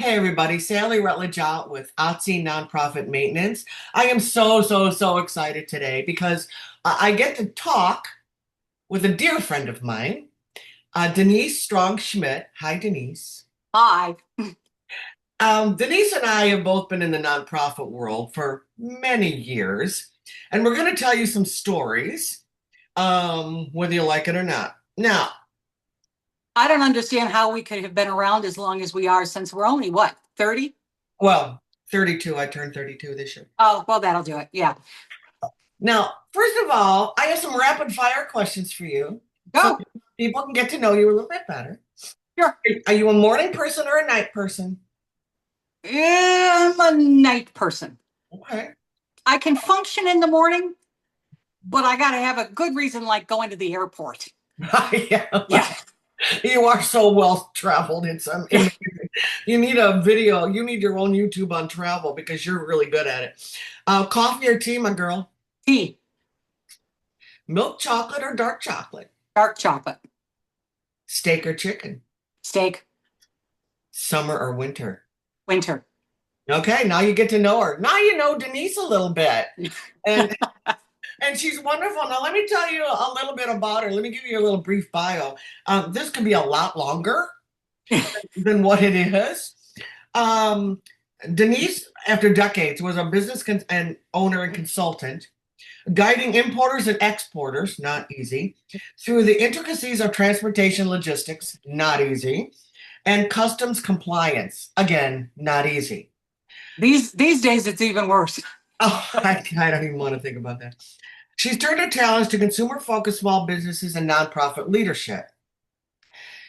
Hey everybody, Sally Rutledge out with OTSI Nonprofit Maintenance. I am so excited today because I get to talk with a dear friend of mine, Denise Strong Schmidt. Hi, Denise. Hi. Denise and I have both been in the nonprofit world for many years, and we're going to tell you some stories, whether you like it or not. Now, I don't understand how we could have been around as long as we are since we're only what, 30? well, 32, I turned 32 this year. Oh, well, that'll do it. Yeah. Now, first of all, I have some rapid fire questions for you so Go. people can get to know you a little bit better. Sure. Are you a morning person or a night person? I'm a night person. Okay. I can function in the morning, but I got to have a good reason like going to the airport. Yeah. Yeah. You are so well traveled. It's amazing. You need a video. You need your own YouTube on travel because you're really good at it. Coffee or tea, my girl? Tea, Milk chocolate or dark chocolate? dark chocolate, Steak or chicken? steak, Summer or winter? winter. Okay, now you get to know her. Now you know Denise a little bit. And And she's wonderful. Now, let me tell you a little bit about her. Let me give you a little brief bio. This could be a lot longer than what it is. Um, Denise, after decades, was a business and owner and consultant, guiding importers and exporters, not easy, through the intricacies of transportation logistics, not easy, and customs compliance, again, not easy. These days it's even worse. Oh, I don't even want to think about that. She's turned her talents to consumer-focused small businesses and nonprofit leadership.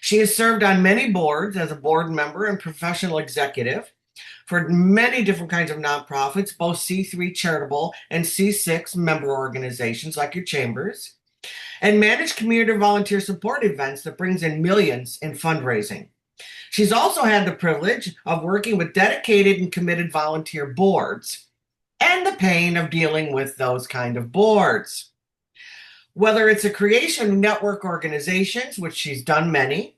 She has served on many boards as a board member and professional executive for many different kinds of nonprofits, both C3 charitable and C6 member organizations like your chambers, and managed community volunteer support events that brings in millions in fundraising. She's also had the privilege of working with dedicated and committed volunteer boards and the pain of dealing with those kind of boards. Whether it's a creation of network organizations, which she's done many,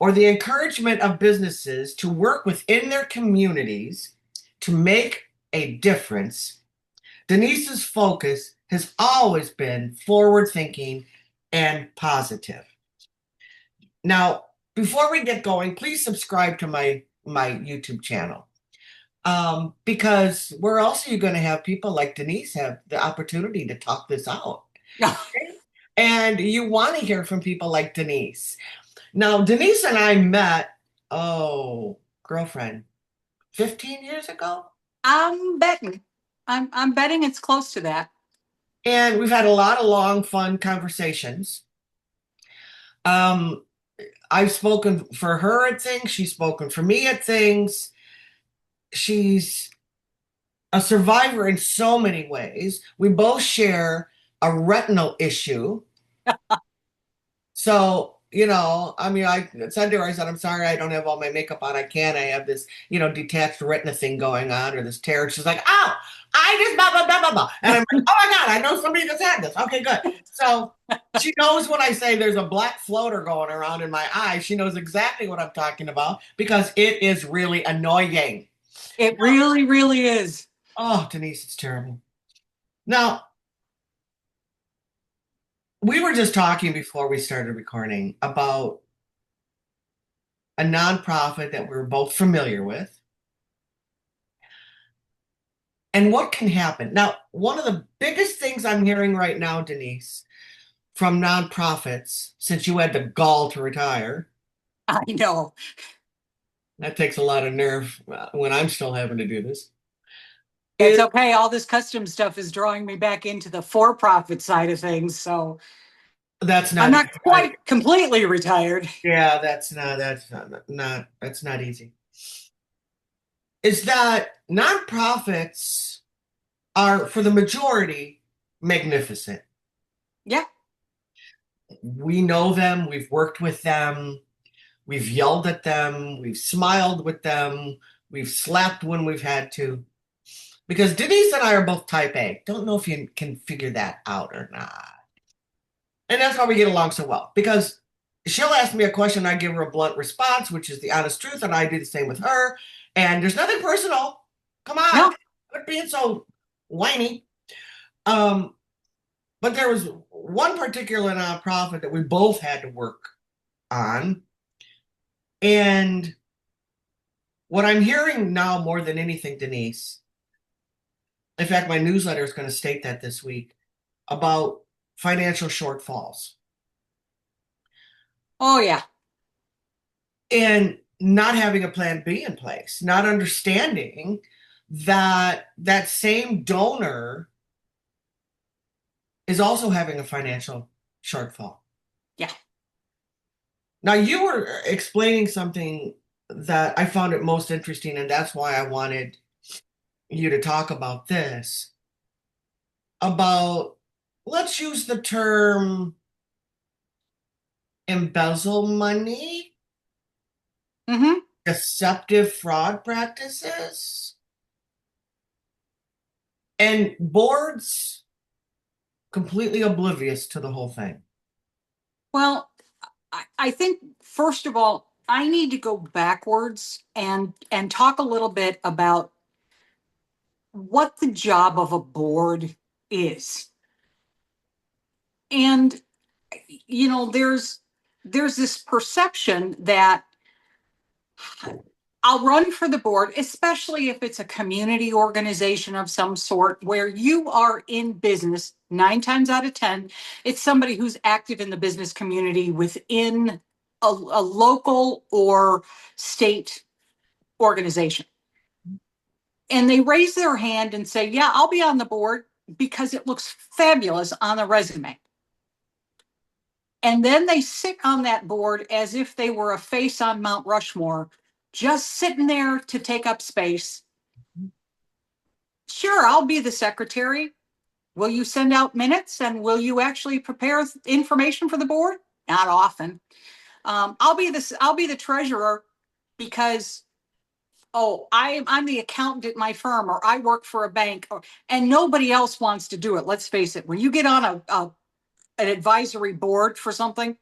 or the encouragement of businesses to work within their communities to make a difference, Denise's focus has always been forward thinking and positive. Now, before we get going, please subscribe to my YouTube channel. Because where else are you going to have people like Denise have the opportunity to talk this out? And you want to hear from people like Denise. Now, Denise and I met, oh, girlfriend, 15 years ago. I'm betting. I'm betting it's close to that. And we've had a lot of long, fun conversations. Um, I've spoken for her at things, she's spoken for me at things. She's a survivor in so many ways. We both share a retinal issue. So, I mean, I said to her, I said, I'm sorry, I don't have all my makeup on. I can't. I have this, detached retina thing going on or this tear. She's like, oh, I just blah, blah, blah, blah, blah. And I'm like, oh my God, I know somebody that's had this. Okay, good. So she knows when I say there's a black floater going around in my eye, she knows exactly what I'm talking about because it is really annoying. It really, really is. Oh, Denise, it's terrible. Now, we were just talking before we started recording about a nonprofit that we're both familiar with and what can happen. Now, one of the biggest things I'm hearing right now, Denise, from nonprofits, since you had the gall to retire, I know. that takes a lot of nerve when I'm still having to do this, It's is okay. All this custom stuff is drawing me back into the for-profit side of things. So that's I'm not not I, quite completely retired. yeah, that's not easy. Is that nonprofits are for the majority magnificent. Yeah. We know them, we've worked with them, we've yelled at them, we've smiled with them, we've slapped when we've had to. Because Denise and I are both type A. Don't know if you can figure that out or not. And that's why we get along so well. Because she'll ask me a question, I give her a blunt response, which is the honest truth, and I do the same with her. And there's nothing personal. Come on, No. quit being so whiny. Um, but there was one particular nonprofit that we both had to work on. And what I'm hearing now more than anything, Denise, in fact, my newsletter is going to state that this week about financial shortfalls Oh, yeah. and not having a plan B in place, not understanding that that same donor is also having a financial shortfall. Yeah. Now, you were explaining something that I found it most interesting, and that's why I wanted you to talk about this about, let's use the term embezzle money, Mm-hmm. deceptive fraud practices, and boards completely oblivious to the whole thing. Well, I think first of all, I need to go backwards and talk a little bit about what the job of a board is. And there's this perception that I'll run for the board, especially if it's a community organization of some sort where you are in business. 9 times out of 10, it's somebody who's active in the business community within a local or state organization. And they raise their hand and say, yeah, I'll be on the board because it looks fabulous on the resume. And then they sit on that board as if they were a face on Mount Rushmore, just sitting there to take up space. Sure, I'll be the secretary. Will you send out minutes and will you actually prepare information for the board? Not often. I'll be the treasurer because I'm the accountant at my firm, or I work for a bank, and nobody else wants to do it. Let's face it. When you get on an advisory board for something,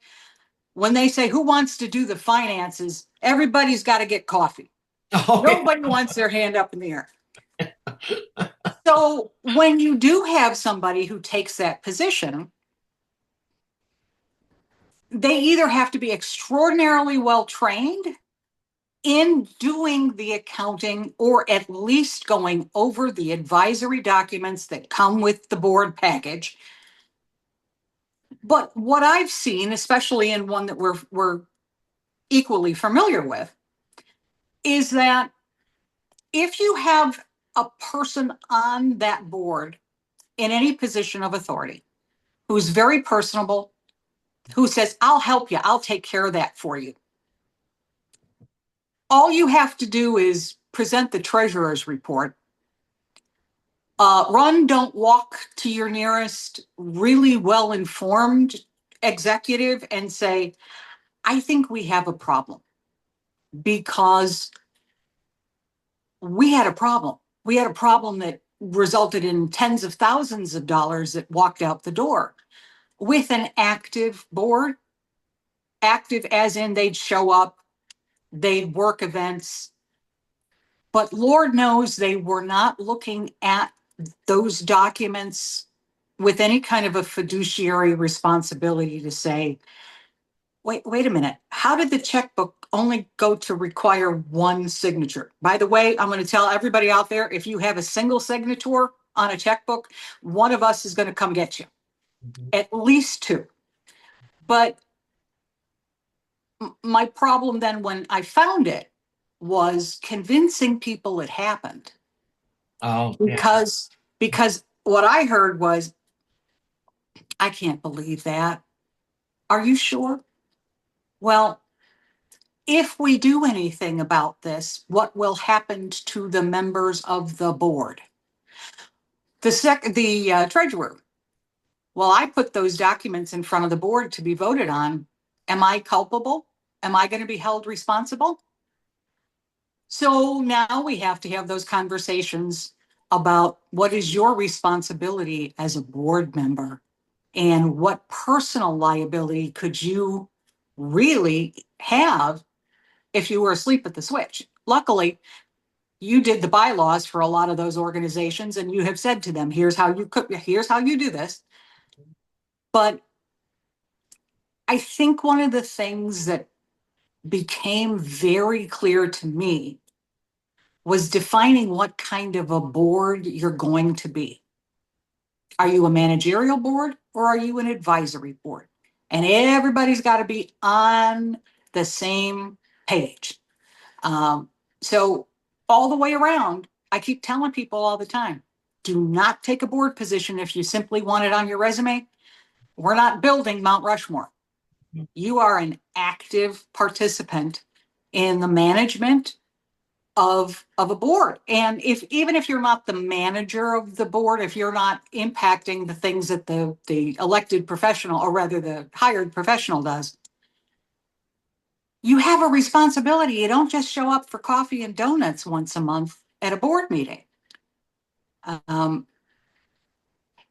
when they say who wants to do the finances, everybody's got to get coffee. Oh, yeah. Nobody wants their hand up in the air. So when you do have somebody who takes that position, they either have to be extraordinarily well trained in doing the accounting or at least going over the advisory documents that come with the board package. But what I've seen, especially in one that we're equally familiar with, is that if you have a person on that board in any position of authority who's very personable, who says, I'll help you, I'll take care of that for you. All you have to do is present the treasurer's report. Run, don't walk to your nearest really well informed executive and say, I think we have a problem because we had a problem. We had a problem that resulted in tens of thousands of dollars that walked out the door with an active board, active as in they'd show up, they'd work events, but Lord knows they were not looking at those documents with any kind of a fiduciary responsibility to say, wait a minute, how did the checkbook only go to require one signature? By the way, I'm going to tell everybody out there, if you have a single signature on a checkbook, one of us is going to come get you, at least two. But my problem then when I found it was convincing people it happened. Oh, yeah. Because what I heard was, I can't believe that. Are you sure? Well, if we do anything about this, what will happen to the members of the board? The treasurer. Well, I put those documents in front of the board to be voted on. Am I culpable? Am I going to be held responsible? So now we have to have those conversations about what is your responsibility as a board member and what personal liability could you really have if you were asleep at the switch. Luckily, You did the bylaws for a lot of those organizations, and you have said to them, here's how you do this. But I think one of the things that became very clear to me was defining what kind of a board you're going to be. Are you a managerial board or are you an advisory board? And everybody's got to be on the same page. So all the way around, I keep telling people all the time, do not take a board position if you simply want it on your resume. We're not building Mount Rushmore. You are an active participant in the management of a board. And even if you're not the manager of the board, if you're not impacting the things that the elected professional, or rather the hired professional, does, you have a responsibility. You don't just show up for coffee and donuts once a month at a board meeting.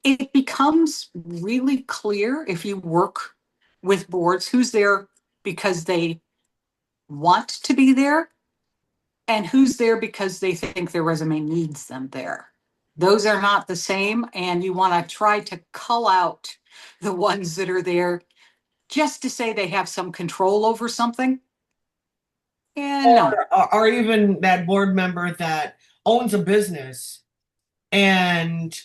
It becomes really clear if you work with boards who's there because they want to be there and who's there because they think their resume needs them there. Those are not the same, and you want to try to cull out the ones that are there just to say they have some control over something. And no. Or even that board member that owns a business and,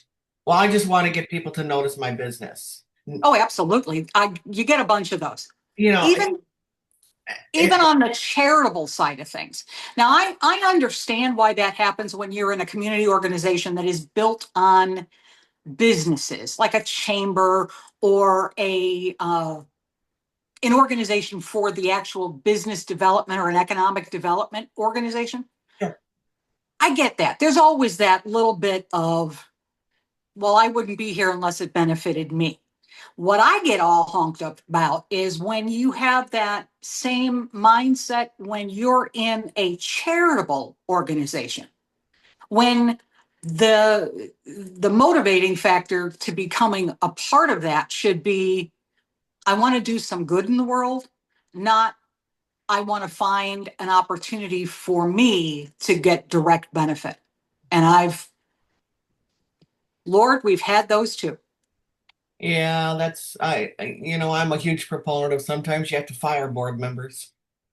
well, I just want to get people to notice my business. Oh, absolutely. You get a bunch of those. You know, Even on the charitable side of things. Now, I understand why that happens when you're in a community organization that is built on businesses, like a chamber or an organization for the actual business development or an economic development organization. Sure. I get that. There's always that little bit of, well, I wouldn't be here unless it benefited me. What I get all honked up about is when you have that same mindset when you're in a charitable organization, when the motivating factor to becoming a part of that should be, I want to do some good in the world, not I want to find an opportunity for me to get direct benefit. And Lord, we've had those too. yeah, that's I'm a huge proponent of sometimes you have to fire board members.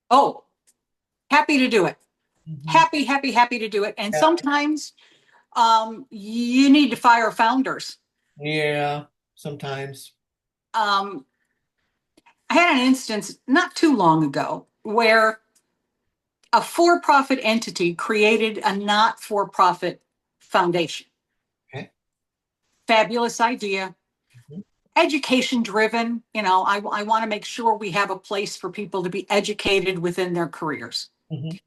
Oh, happy to do it. Mhm. Happy to do it. And Yeah. sometimes you need to fire founders. Yeah, sometimes. Um, I had an instance not too long ago where a for-profit entity created a not-for-profit foundation. Okay. Fabulous idea. Mhm. Education driven. I want to make sure we have a place for people to be educated within their careers. Mhm.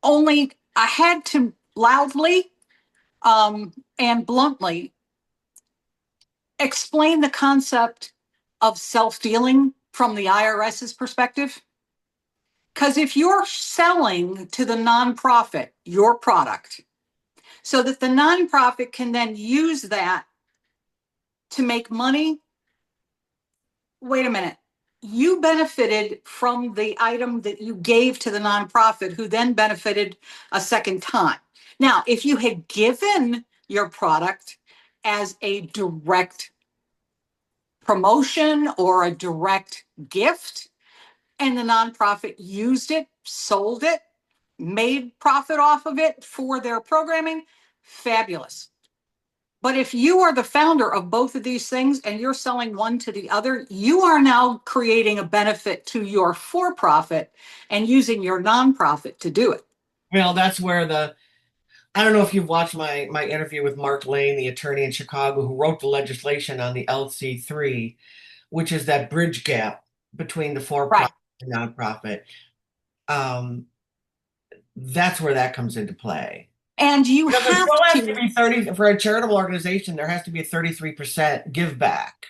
Only I had to loudly and bluntly explain the concept of self-dealing from the IRS's perspective. Because if you're selling to the nonprofit your product so that the nonprofit can then use that to make money, wait a minute. You benefited from the item that you gave to the nonprofit, who then benefited a second time. Now, if you had given your product as a direct promotion or a direct gift, and the nonprofit used it, sold it, made profit off of it for their programming, fabulous. But if you are the founder of both of these things and you're selling one to the other, you are now creating a benefit to your for-profit and using your nonprofit to do it. Well, that's where I don't know if you've watched my interview with Mark Lane, the attorney in Chicago who wrote the legislation on the LC3, which is that bridge gap between the Right. for-profit and nonprofit. Um, that's where that comes into play. And you Because there have still has to to, be 30 for a charitable organization, there has to be a 33% give back.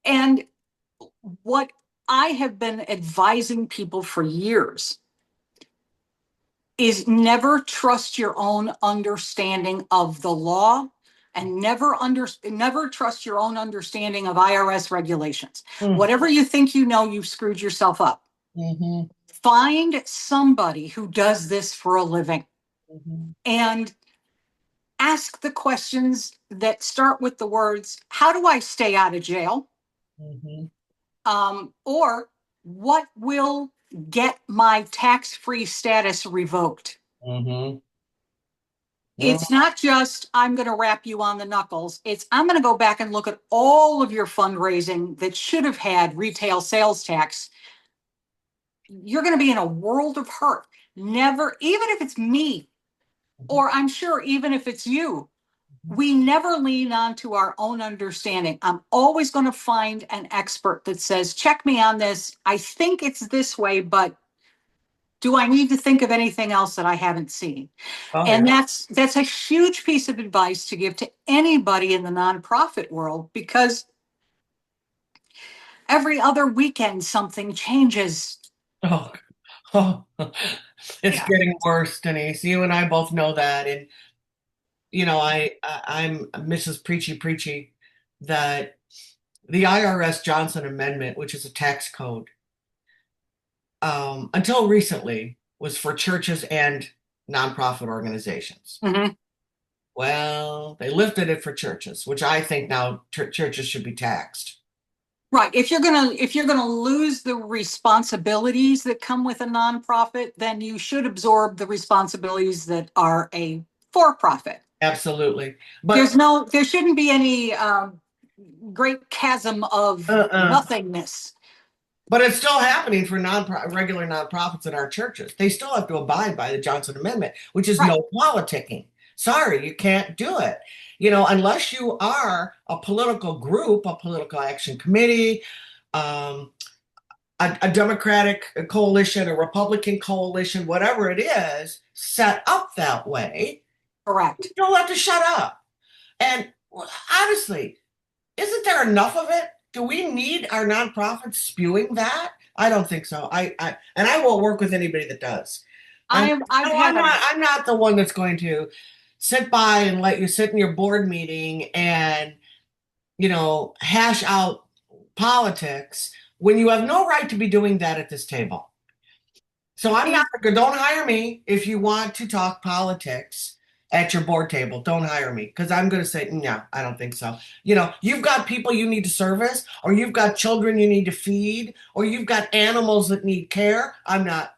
and what I have been advising people for years is never trust your own understanding of the law and never trust your own understanding of IRS regulations. Mm. Whatever you think you know, you've screwed yourself up. Hmm. Find somebody who does this for a living Mhm. and ask the questions that start with the words, how do I stay out of jail? Mhm. Or what will get my tax-free status revoked? Mhm. Mhm. It's not just, I'm going to wrap you on the knuckles. It's, I'm going to go back and look at all of your fundraising that should have had retail sales tax. You're going to be in a world of hurt. Never, even if it's me, or I'm sure even if it's you, we never lean on to our own understanding. I'm always going to find an expert that says, check me on this. I think it's this way, but do I need to think of anything else that I haven't seen? Oh And yeah. that's a huge piece of advice to give to anybody in the nonprofit world, because every other weekend something changes. Oh, oh. It's Yeah. getting worse, Denise. You and I both know that, and I'm Mrs. Preachy Preachy that the IRS Johnson Amendment, which is a tax code, until recently was for churches and nonprofit organizations. Mhm. Well, they lifted it for churches, which I think now churches should be taxed. Right. If you're gonna lose the responsibilities that come with a nonprofit, then you should absorb the responsibilities that are a for-profit. Absolutely. But There shouldn't be any great chasm of uh-uh. nothingness. But it's still happening for regular nonprofits in our churches. They still have to abide by the Johnson Amendment, which is Right. no politicking. Sorry, you can't do it. Unless you are a political group, a political action committee, um, a Democratic coalition, a Republican coalition, whatever it is, set up that way, you Correct. don't have to shut up. And honestly, isn't there enough of it? Do we need our nonprofits spewing that? I don't think so. I won't work with anybody that does. And I've no, had a I'm not the one that's going to sit by and let you sit in your board meeting and, hash out politics when you have no right to be doing that at this table. So I'm not, don't hire me if you want to talk politics at your board table. Don't hire me because I'm going to say, no, I don't think so. You've got people you need to service, or you've got children you need to feed, or you've got animals that need care.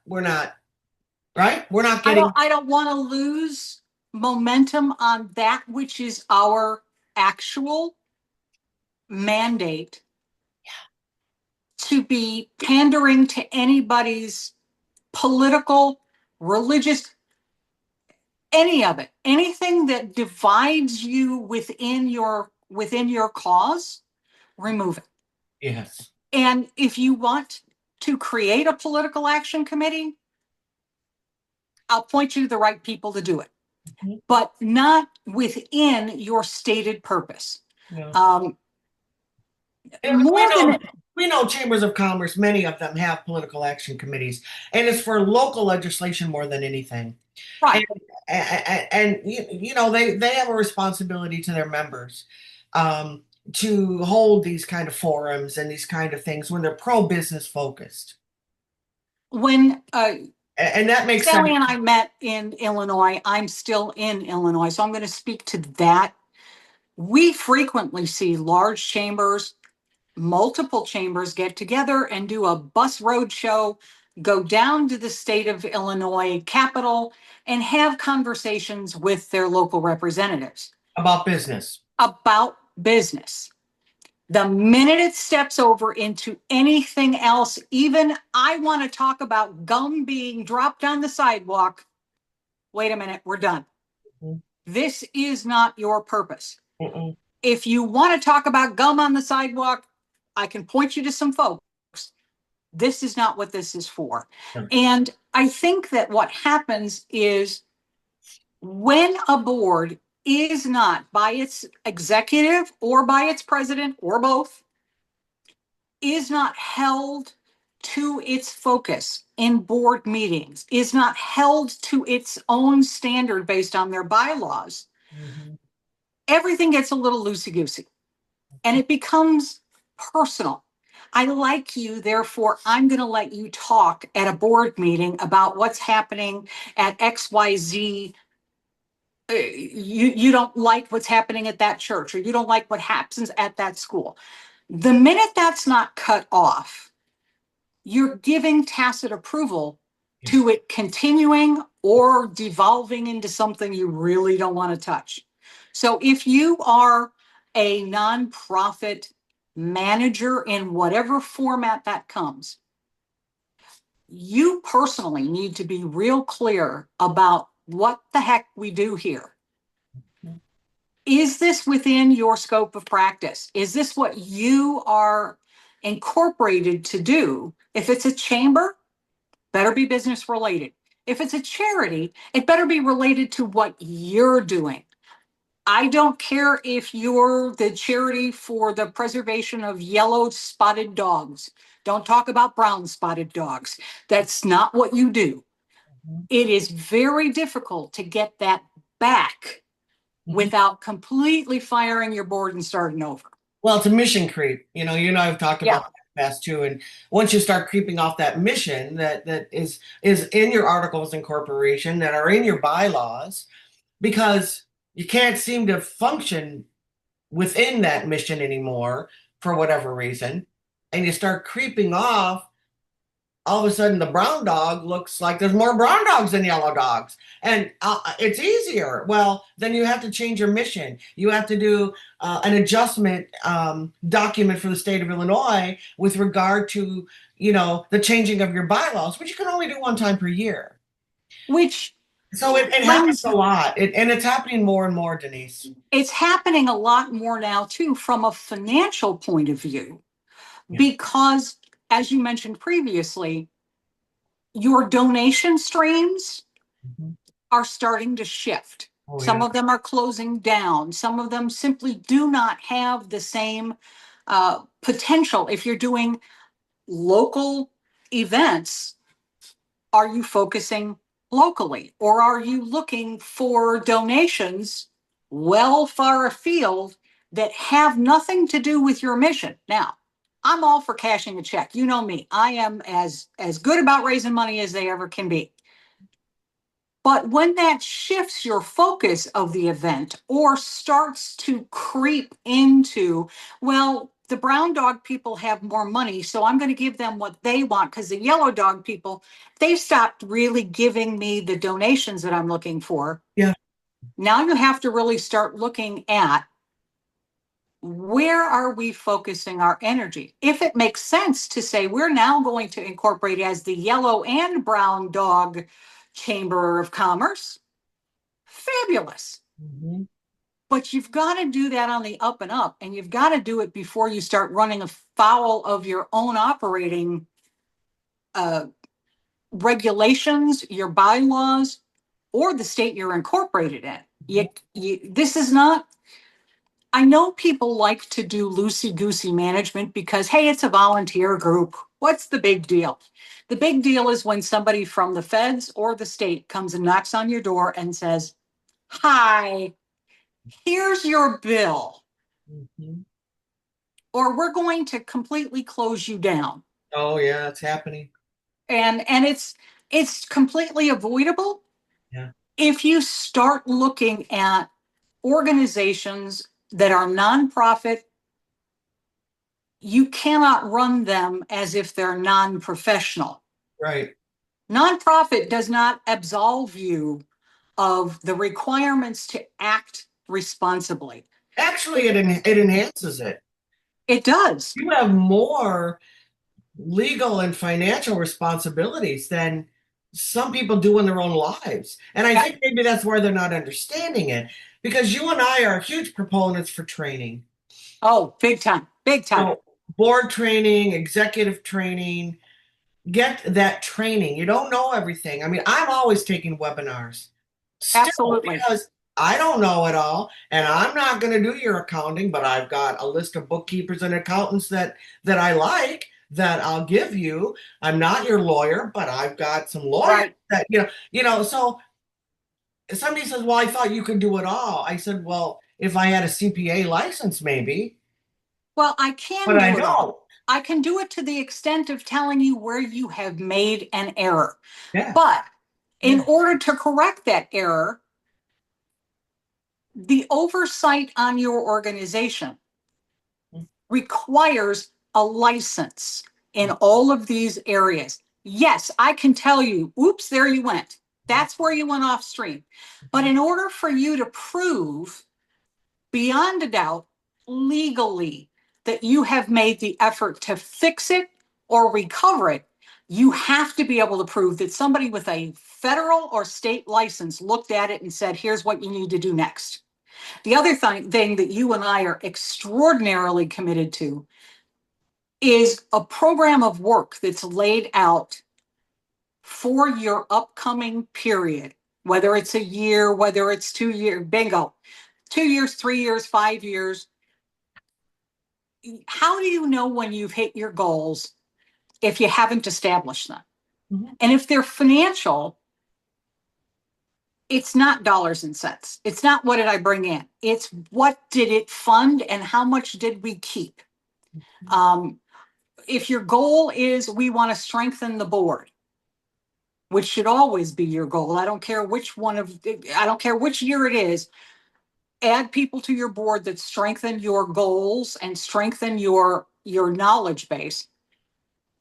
We're not, right? We're not getting, I don't want to lose momentum on that which is our actual mandate, to be pandering to anybody's political, religious, any of it, anything that divides you within your cause, remove it. yes. And if you want to create a political action committee, I'll point you to the right people to do it, Mhm. but not within your stated purpose. Yeah. Um, And we more know than we know chambers of commerce, many of them have political action committees, and it's for local legislation more than anything. And right. they have a responsibility to their members, um, to hold these kind of forums and these kind of things when they're pro-business focused. When And that makes sense. Sally and I met in Illinois, I'm still in Illinois, so I'm going to speak to that. We frequently see large chambers, multiple chambers get together and do a bus road show, go down to the state of Illinois Capitol, and have conversations with their local representatives About business. about business. The minute it steps over into anything else, even I want to talk about gum being dropped on the sidewalk. Wait a minute, we're done. Mhm. This is not your purpose. Mm-mm. If you want to talk about gum on the sidewalk, I can point you to some folks. This is not what this is for. No. And I think that what happens is, when a board is not, by its executive or by its president or both, is not held to its focus in board meetings, is not held to its own standard based on their bylaws, Mhm. everything gets a little loosey goosey and it becomes personal. I like you, therefore I'm going to let you talk at a board meeting about what's happening at XYZ. You don't like what's happening at that church, or you don't like what happens at that school. The minute that's not cut off, you're giving tacit approval Yeah. to it continuing or devolving into something you really don't want to touch. So if you are a nonprofit manager in whatever format that comes, you personally need to be real clear about what the heck we do here. Is this within your scope of practice? Is this what you are incorporated to do? If it's a chamber, better be business related. If it's a charity, it better be related to what you're doing. I don't care if you're the charity for the preservation of yellow spotted dogs. Don't talk about brown spotted dogs. That's not what you do. Mhm. It is very difficult to get that back Mhm. without completely firing your board and starting over. Well, it's a mission creep. I've talked Yeah. about that in the past too. And once you start creeping off that mission that is in your articles of incorporation, that are in your bylaws, because you can't seem to function within that mission anymore for whatever reason, and you start creeping off, all of a sudden the brown dog looks like there's more brown dogs than yellow dogs, and it's easier. Well, then you have to change your mission. You have to do an adjustment document for the state of Illinois with regard to the changing of your bylaws, which you can only do one time per year. Which So it happens lends, a lot, and it's happening more and more, Denise. it's happening a lot more now too from a financial point of view, Yeah. because as you mentioned previously, your donation streams Mhm. are starting to shift. Oh Some yeah. of them are closing down. Some of them simply do not have the same potential. If you're doing local events, are you focusing locally, or are you looking for donations well far afield that have nothing to do with your mission? Now, I'm all for cashing a check. You know me. I am as good about raising money as they ever can be. But when that shifts your focus of the event or starts to creep into, well, the brown dog people have more money, so I'm going to give them what they want, because the yellow dog people, they've stopped really giving me the donations that I'm looking for. Yeah. Now you have to really start looking at, where are we focusing our energy? If it makes sense to say we're now going to incorporate as the yellow and brown dog chamber of commerce, fabulous. Mhm. But you've got to do that on the up and up, and you've got to do it before you start running afoul of your own operating uh, regulations, your bylaws, or the state you're incorporated in. This is not, I know people like to do loosey goosey management because, hey, it's a volunteer group. What's the big deal? The big deal is when somebody from the feds or the state comes and knocks on your door and says, hi, here's your bill, Mhm. or we're going to completely close you down. Oh yeah, it's happening. And it's completely avoidable Yeah. if you start looking at organizations that are nonprofit. You cannot run them as if they're non-professional. Right. Nonprofit does not absolve you of the requirements to act responsibly. Actually, it enhances it. It does. You have more legal and financial responsibilities than some people do in their own lives. And I Yeah. think maybe that's where they're not understanding it, because you and I are huge proponents for training. Oh, big time, big time. So, board training, executive training, get that training. You don't know everything. I mean, I'm always taking webinars still Absolutely. because I don't know it all, and I'm not going to do your accounting, but I've got a list of bookkeepers and accountants that I like that I'll give you. I'm not your lawyer, but I've got some lawyers Right. that so somebody says, "Well, I thought you could do it all." I said, "Well, if I had a CPA license maybe, Well, I but can I do it all. don't." I can do it to the extent of telling you where you have made an error. Yeah. But in Yeah. order to correct that error, the oversight on your organization requires a license in all of these areas. Yes, I can tell you, oops, there you went. That's where you went off stream. But in order for you to prove beyond a doubt legally that you have made the effort to fix it or recover it, you have to be able to prove that somebody with a federal or state license looked at it and said, here's what you need to do next. The other thing that you and I are extraordinarily committed to is a program of work that's laid out for your upcoming period, whether it's a year, whether it's 2 years, bingo, 2 years, 3 years, 5 years. How do you know when you've hit your goals if you haven't established them? Mhm. And if they're financial, it's not dollars and cents. It's not what did I bring in. It's what did it fund and how much did we keep? Um, if your goal is we want to strengthen the board, which should always be your goal. I don't care which one of, I don't care which year it is. Add people to your board that strengthen your goals and strengthen your knowledge base.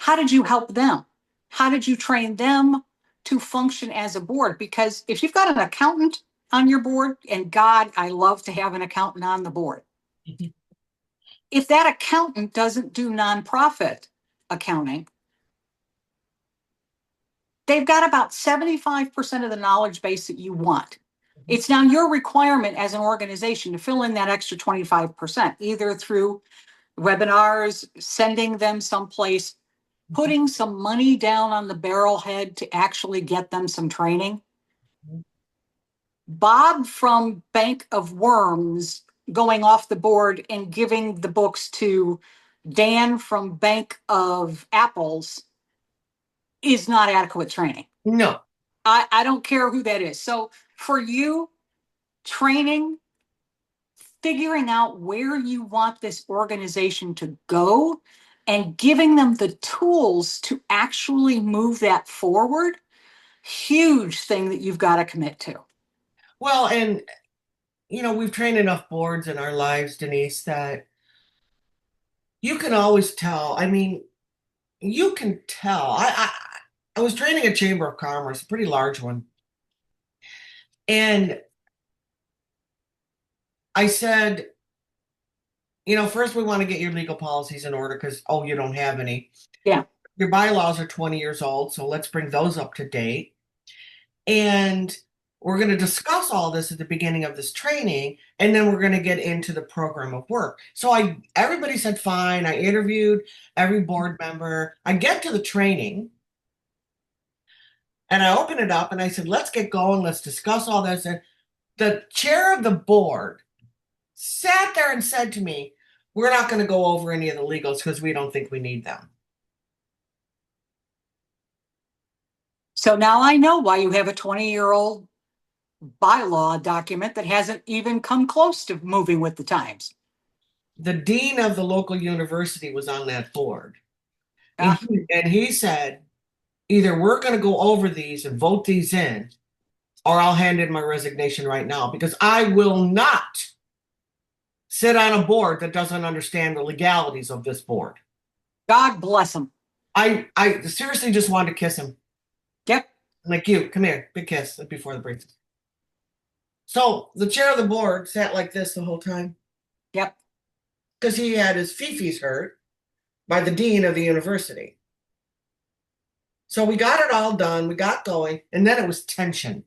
How did you help them? How did you train them to function as a board? Because if you've got an accountant on your board, and God, I love to have an accountant on the board. If that accountant doesn't do nonprofit accounting, they've got about 75% of the knowledge base that you want. It's now your requirement as an organization to fill in that extra 25%, either through webinars, sending them someplace, putting some money down on the barrelhead to actually get them some training. Bob from Bank of Worms going off the board and giving the books to Dan from Bank of Apples is not adequate training. No. I don't care who that is. So for you, training, figuring out where you want this organization to go, and giving them the tools to actually move that forward, huge thing that you've got to commit to. Well, and we've trained enough boards in our lives, Denise, that you can always tell. I mean, you can tell. I was training a chamber of commerce, a pretty large one, and I said, first we want to get your legal policies in order because you don't have any. Yeah. Your bylaws are 20 years old, so let's bring those up to date. And we're going to discuss all this at the beginning of this training, and then we're going to get into the program of work. So everybody said fine. I interviewed every board member. I get to the training and I open it up and I said, let's get going. Let's discuss all this. And the chair of the board sat there and said to me, we're not going to go over any of the legals because we don't think we need them. So now I know why you have a 20-year-old bylaw document that hasn't even come close to moving with the times. The dean of the local university was on that board. And Ah, he said, either we're going to go over these and vote these in, or I'll hand in my resignation right now because I will not sit on a board that doesn't understand the legalities of this board. God bless him. I seriously just wanted to kiss him. Yep. I'm like, you, come here, big kiss before the break. So the chair of the board sat like this the whole time Yep. because he had his fifis hurt by the dean of the university. So we got it all done, we got going, and then it was tension.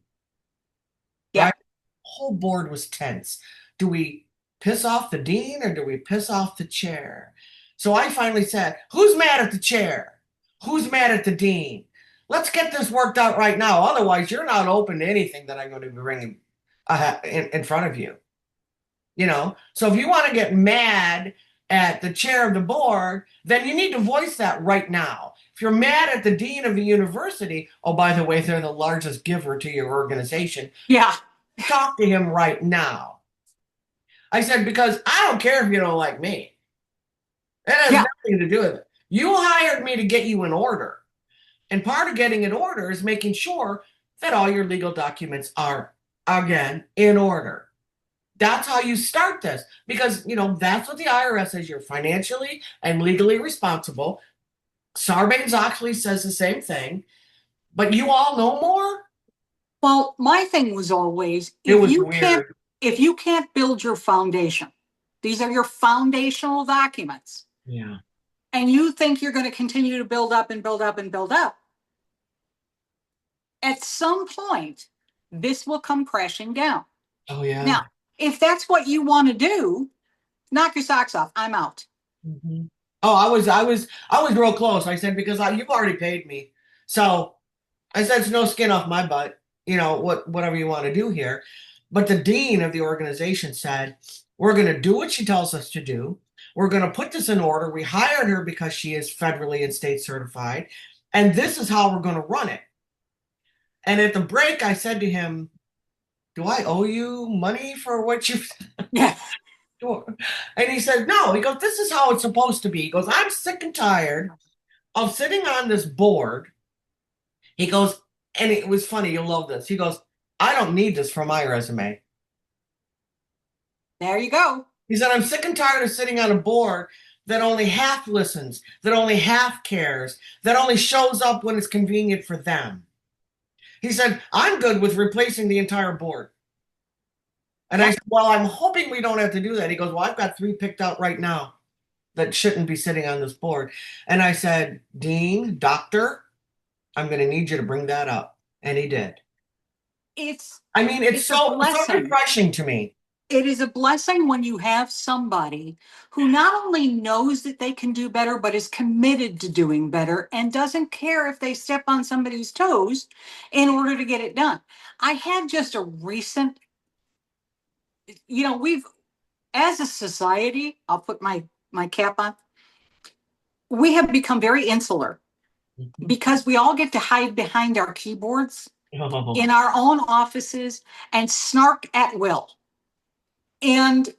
Yep. Right? The whole board was tense. Do we piss off the dean or do we piss off the chair? So I finally said, who's mad at the chair? Who's mad at the dean? Let's get this worked out right now. Otherwise, you're not open to anything that I'm going to be bringing in front of you. So if you want to get mad at the chair of the board, then you need to voice that right now. If you're mad at the dean of the university, oh, by the way, they're the largest giver to your organization. Yeah. Talk to him right now. I said, because I don't care if you don't like me. It has Yeah. nothing to do with it. You hired me to get you in order. And part of getting in order is making sure that all your legal documents are, again, in order. That's how you start this because, that's what the IRS says. You're financially and legally responsible. Sarbanes-Oxley says the same thing, but you all know more? Well, my thing was always It was weird. if you can't build your foundation, these are your foundational documents, Yeah. and you think you're going to continue to build up and build up and build up, at some point, this will come crashing down. Oh, yeah. Now, if that's what you want to do, knock your socks off. I'm out. Mhm. Oh, I was real close. I said, because you've already paid me. So I said, it's no skin off my butt, whatever you want to do here. But the dean of the organization said, we're going to do what she tells us to do. We're going to put this in order. We hired her because she is federally and state certified. And this is how we're going to run it. And at the break, I said to him, do I owe you money for what you've Yeah. done? And he said, no. He goes, this is how it's supposed to be. He goes, I'm sick and tired of sitting on this board. He goes, and it was funny, you'll love this. He goes, I don't need this for my resume. There you go. He said, I'm sick and tired of sitting on a board that only half listens, that only half cares, that only shows up when it's convenient for them. He said, I'm good with replacing the entire board. And I Yep. said, well, I'm hoping we don't have to do that. He goes, well, I've got 3 picked out right now that shouldn't be sitting on this board. And I said, Dean, doctor, I'm going to need you to bring that up. And he did. It's I mean, it's it's a so blessing. refreshing to me. It is a blessing when you have somebody who not only knows that they can do better, but is committed to doing better and doesn't care if they step on somebody's toes in order to get it done. I had just a recent, we've, as a society, I'll put my cap on, we have become very insular because we all get to hide behind our keyboards Oh, in our own offices and snark at will. And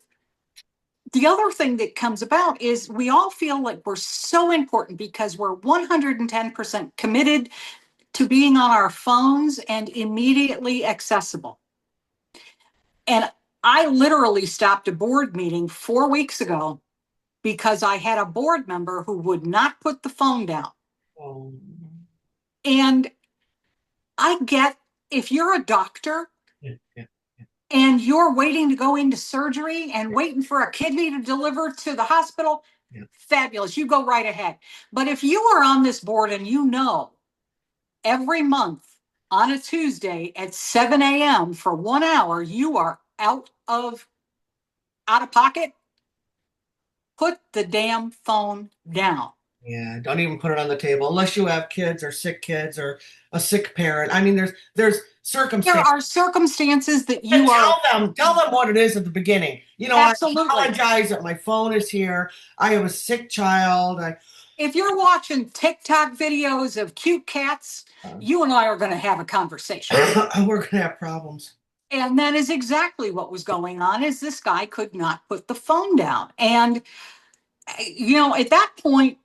the other thing that comes about is we all feel like we're so important because we're 110% committed to being on our phones and immediately accessible. And I literally stopped a board meeting 4 weeks ago because I had a board member who would not put the phone down. oh, And I get, if you're a doctor yeah, yeah, and you're waiting to go into surgery and waiting for a kidney to deliver to the hospital, yeah. fabulous. You go right ahead. But if you are on this board and every month on a Tuesday at 7 a.m. for 1 hour, you are out of pocket, put the damn phone down. Yeah, don't even put it on the table unless you have kids or sick kids or a sick parent. I mean, there's There circumstances. are circumstances that And you are tell them what it is at the beginning. I absolutely. apologize that my phone is here. I have a sick child. If you're watching TikTok videos of cute cats, you and I are going to have a conversation. We're gonna have problems. And that is exactly what was going on is this guy could not put the phone down. And, at that point,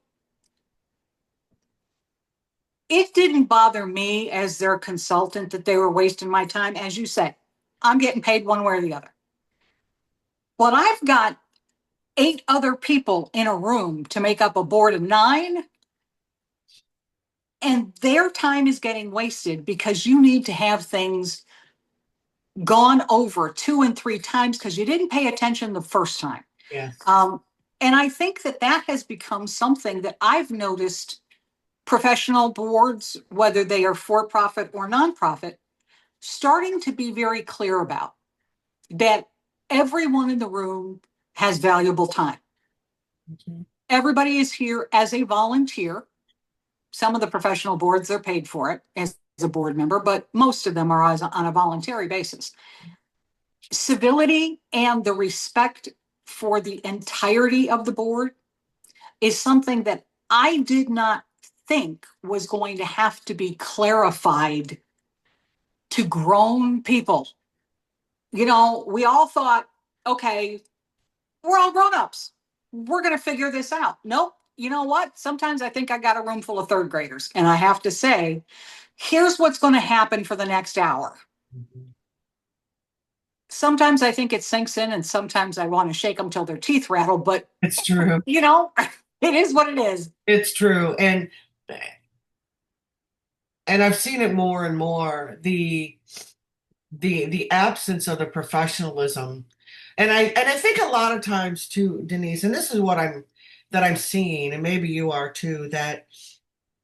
it didn't bother me as their consultant that they were wasting my time. As you say, I'm getting paid one way or the other. But I've got 8 other people in a room to make up a board of 9, and their time is getting wasted because you need to have things gone over 2 and 3 times because you didn't pay attention the first time. Yes. And I think that has become something that I've noticed professional boards, whether they are for profit or nonprofit, starting to be very clear about that everyone in the room has valuable time. Mhm. Everybody is here as a volunteer. Some of the professional boards, they're paid for it as a board member, but most of them are on a voluntary basis. Civility and the respect for the entirety of the board is something that I did not think was going to have to be clarified to grown people. We all thought, okay, we're all grown ups. We're going to figure this out. Nope. you know what? Sometimes I think I got a room full of third graders, and I have to say, here's what's going to happen for the next hour. Mhm. Sometimes I think it sinks in, and sometimes I want to shake them till their teeth rattle, but It's true. you know, it is what it is. It's true. And I've seen it more and more, the absence of the professionalism. And I think a lot of times too, Denise, and this is what I'm seeing, and maybe you are too, that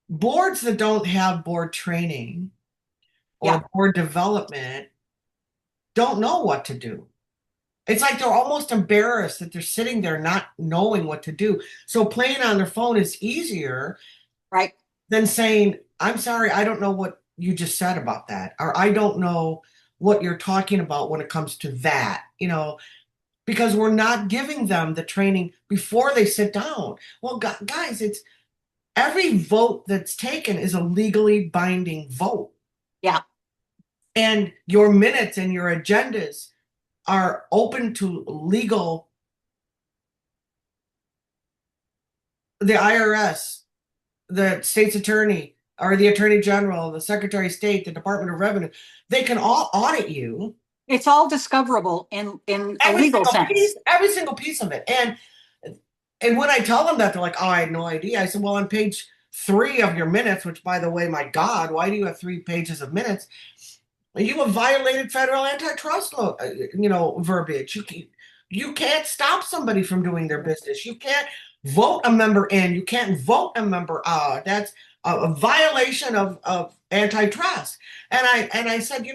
boards that don't have board training Yeah, or board development don't know what to do. It's like they're almost embarrassed that they're sitting there not knowing what to do. So playing on their phone is easier right. than saying, I'm sorry, I don't know what you just said about that, or I don't know what you're talking about when it comes to that, because we're not giving them the training before they sit down. Well, guys, it's every vote that's taken is a legally binding vote. Yeah, And your minutes and your agendas are open to legal, the IRS, the state's attorney, or the attorney general, the secretary of state, the Department of Revenue. They can all audit you. it's all discoverable in a legal sense. Every single piece of it. And when I tell them that, they're like, "Oh, I had no idea." I said, "Well, on page 3 of your minutes, which, by the way, my God, why do you have 3 pages of minutes? You have violated federal antitrust law, verbiage. You can't stop somebody from doing their business. You can't vote a member in. You can't vote a member out. That's a violation of antitrust." And I said,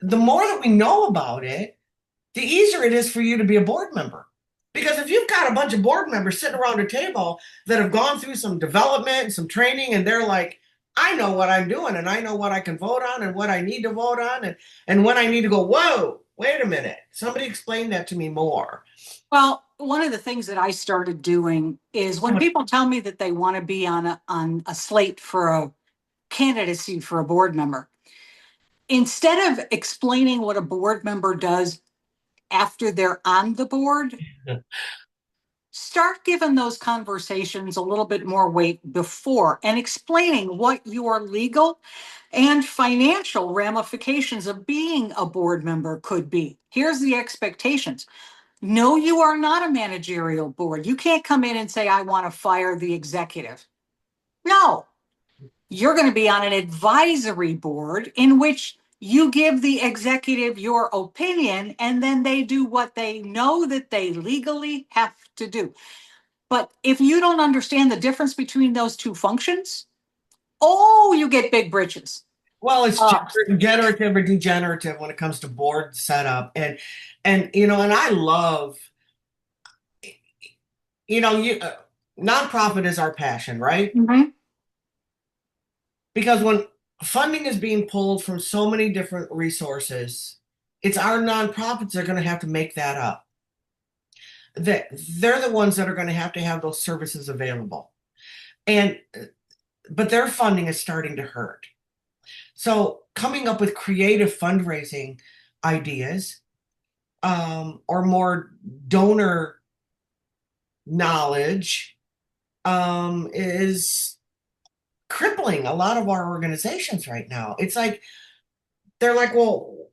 the more that we know about it, the easier it is for you to be a board member. Because if you've got a bunch of board members sitting around a table that have gone through some development and some training, and they're like, I know what I'm doing, and I know what I can vote on and what I need to vote on, and when I need to go, whoa, wait a minute. Somebody explain that to me more. Well, one of the things that I started doing is when people tell me that they want to be on a slate for a candidacy for a board member, instead of explaining what a board member does after they're on the board, start giving those conversations a little bit more weight before and explaining what your legal and financial ramifications of being a board member could be. Here's the expectations. No, you are not a managerial board. You can't come in and say, I want to fire the executive. No, you're going to be on an advisory board in which you give the executive your opinion and then they do what they know that they legally have to do. But if you don't understand the difference between those two functions, oh, you get big britches. Well, it's Uh, generative or degenerative when it comes to board setup, and I love, you nonprofit is our passion, right? mhm. Because when funding is being pulled from so many different resources, it's our nonprofits that are going to have to make that up. That they're the ones that are going to have those services available, and but their funding is starting to hurt. So coming up with creative fundraising ideas, or more donor knowledge, is crippling a lot of our organizations right now. It's like they're like, well,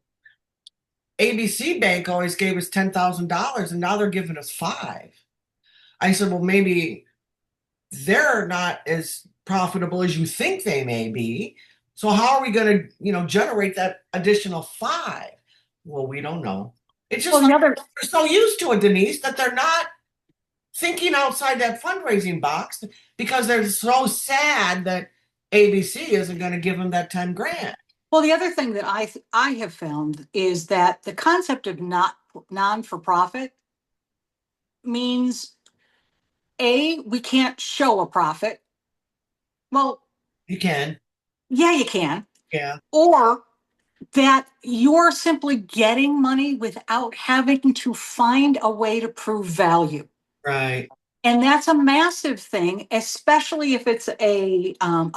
ABC Bank always gave us $10,000 and now they're giving us five. I said, well, maybe they're not as profitable as you think they may be. So how are we going to, generate that additional five? Well, we don't know. It's just Well, like the other, they're so used to it, Denise, that they're not thinking outside that fundraising box because they're so sad that ABC isn't going to give them that 10 grand. well, the other thing that I have found is that the concept of not non for profit means a we can't show a profit. Well, You can. yeah, you can, Yeah. or that you're simply getting money without having to find a way to prove value. Right. And that's a massive thing, especially if it's a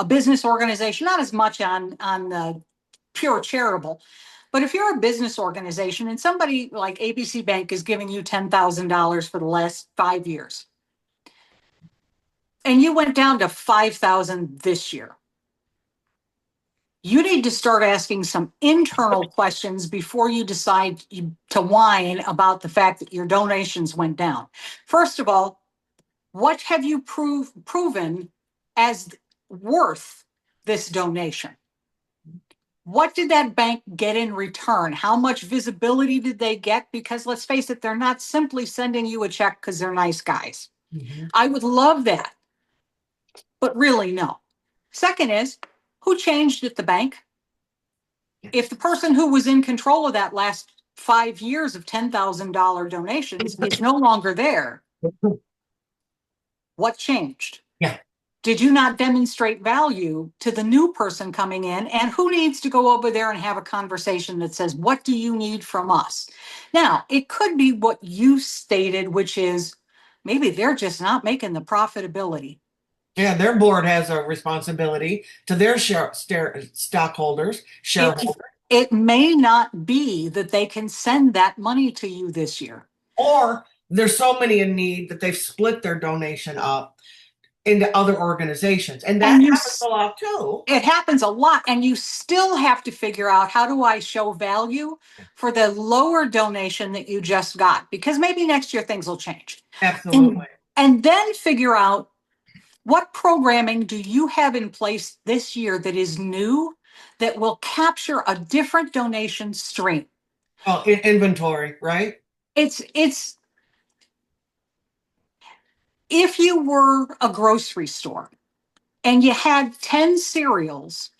business organization, not as much on the pure charitable. But if you're a business organization and somebody like ABC Bank is giving you $10,000 for the last 5 years, and you went down to 5,000 this year. You need to start asking some internal questions before you decide to whine about the fact that your donations went down. First of all, what have you proven as worth this donation? What did that bank get in return? How much visibility did they get? Because let's face it, they're not simply sending you a check because they're nice guys. Mhm. I would love that, but really, no. Second is, who changed at the bank? If the person who was in control of that last 5 years of $10,000 donations is no longer there, what changed? Yeah. Did you not demonstrate value to the new person coming in? And who needs to go over there and have a conversation that says, what do you need from us? Now, it could be what you stated, which is maybe they're just not making the profitability. Yeah, their board has a responsibility to their stockholders, It, shareholders, it may not be that they can send that money to you this year. or there's so many in need that they've split their donation up into other organizations. And that And you happens a lot too. it happens a lot, and you still have to figure out, how do I show value for the lower donation that you just got, because maybe next year things will change. Absolutely. And then figure out, what programming do you have in place this year that is new, that will capture a different donation stream? Oh, inventory, right? It's if you were a grocery store and you had 10 cereals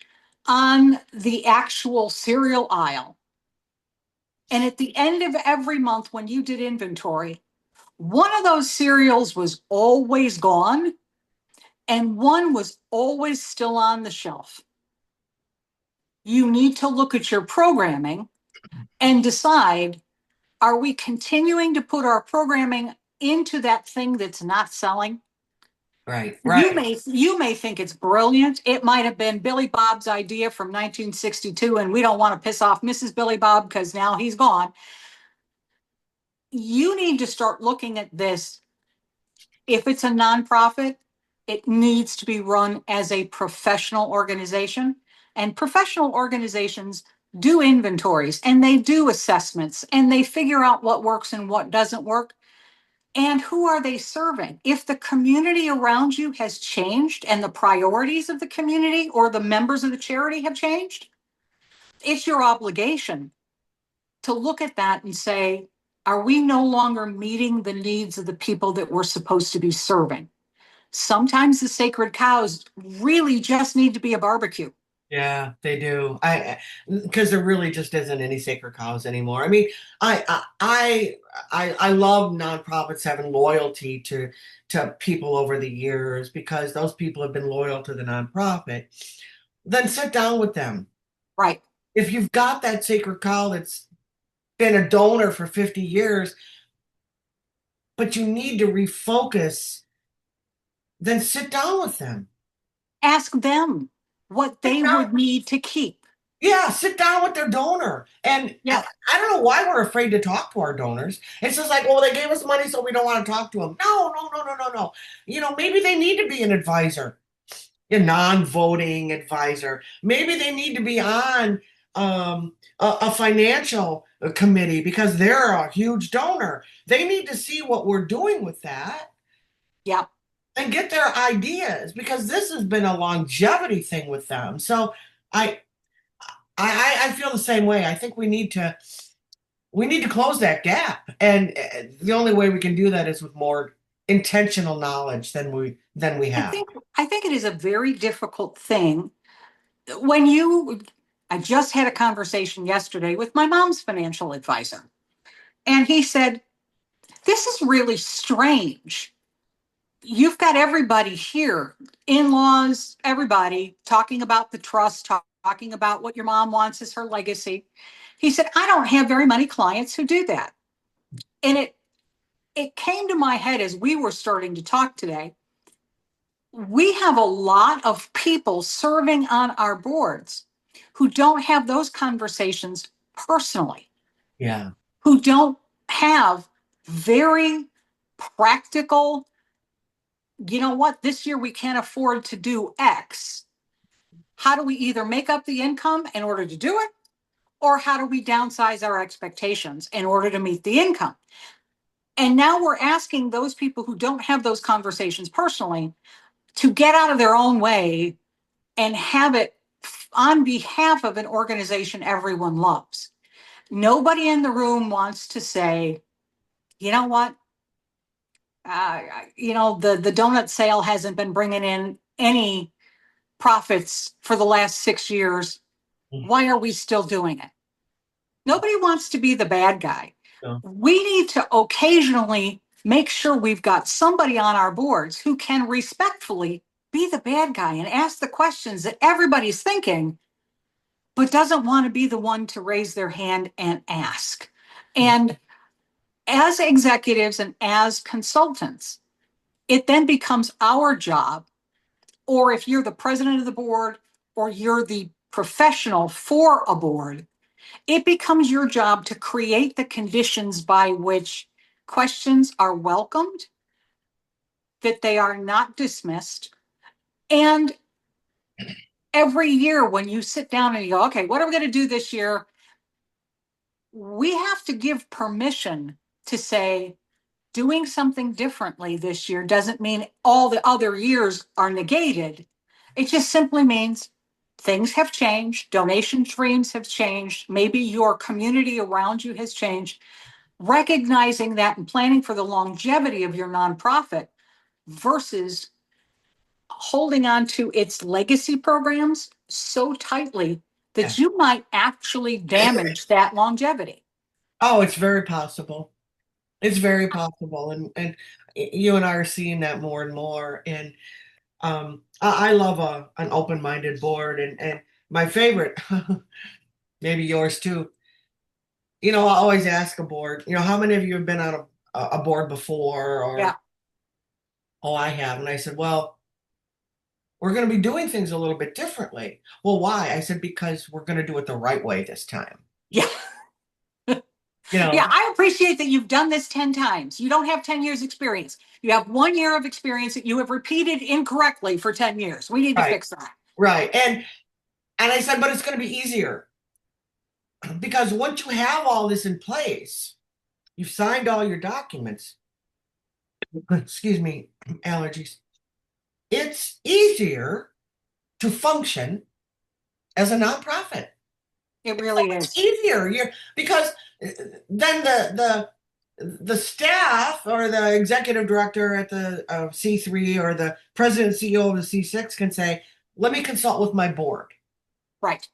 on the actual cereal aisle, and at the end of every month when you did inventory, one of those cereals was always gone and one was always still on the shelf. You need to look at your programming and decide, are we continuing to put our programming into that thing that's not selling? Right, You right. may think it's brilliant. It might have been Billy Bob's idea from 1962, and we don't want to piss off Mrs. Billy Bob because now he's gone. You need to start looking at this. If it's a nonprofit, it needs to be run as a professional organization. And professional organizations do inventories and they do assessments and they figure out what works and what doesn't work. And who are they serving? If the community around you has changed and the priorities of the community or the members of the charity have changed, it's your obligation to look at that and say, are we no longer meeting the needs of the people that we're supposed to be serving? Sometimes the sacred cows really just need to be a barbecue. Yeah, they do. Because there really just isn't any sacred cows anymore. I mean, I love nonprofits having loyalty to people over the years because those people have been loyal to the nonprofit. Then sit down with them. Right. If you've got that sacred cow that's been a donor for 50 years, but you need to refocus, then sit down with them. Ask them what Sit they down. would need to keep. Yeah, sit down with their donor. And Yeah. I don't know why we're afraid to talk to our donors. It's just like, well, they gave us money, so we don't want to talk to them. No, no, no, no, no, no. Maybe they need to be an advisor, a non-voting advisor. Maybe they need to be on a financial committee because they're a huge donor. They need to see what we're doing with that Yeah. and get their ideas because this has been a longevity thing with them. So I I feel the same way. I think we need to close that gap, and the only way we can do that is with more intentional knowledge than we I have. think I think it is a very difficult thing when you I just had a conversation yesterday with my mom's financial advisor. And he said, "This is really strange. You've got everybody here, in-laws, everybody talking about the trust, talking about what your mom wants as her legacy." He said, "I don't have very many clients who do that." And it came to my head as we were starting to talk today. We have a lot of people serving on our boards who don't have those conversations personally, Yeah. who don't have very practical you know what, this year we can't afford to do X. How do we either make up the income in order to do it, or how do we downsize our expectations in order to meet the income? And now we're asking those people who don't have those conversations personally to get out of their own way and have it on behalf of an organization everyone loves. Nobody in the room wants to say, you know what, the donut sale hasn't been bringing in any profits for the last 6 years. Why are we still doing it? Nobody wants to be the bad guy. No. We need to occasionally make sure we've got somebody on our boards who can respectfully be the bad guy and ask the questions that everybody's thinking, but doesn't want to be the one to raise their hand and ask. And as executives and as consultants, it then becomes our job, or if you're the president of the board or you're the professional for a board, it becomes your job to create the conditions by which questions are welcomed, that they are not dismissed. And every year when you sit down and you go, okay, what are we going to do this year? We have to give permission to say, doing something differently this year doesn't mean all the other years are negated. It just simply means things have changed, donation streams have changed, maybe your community around you has changed. Recognizing that and planning for the longevity of your nonprofit versus holding on to its legacy programs so tightly Yeah. that you might actually damage that longevity. Oh, it's very possible. It's very possible. And you and I are seeing that more and more. And I love an open-minded board. And my favorite, maybe yours too, I always ask a board, how many of you have been on a board before? Yeah. Or, oh, I have. And I said, well, we're going to be doing things a little bit differently. Well, why? I said, because we're going to do it the right way this time. Yeah. You Yeah, know, I appreciate that you've done this 10 times. You don't have 10 years experience. You have 1 year of experience that you have repeated incorrectly for 10 years. We need to right, fix that. right. And I said, but it's going to be easier because once you have all this in place, you've signed all your documents. Excuse me, allergies. It's easier to function as a nonprofit. It It's so really much is. easier. Because then the staff or the executive director at the C3 or the president CEO of the C6 can say, "Let me consult with my board." Right.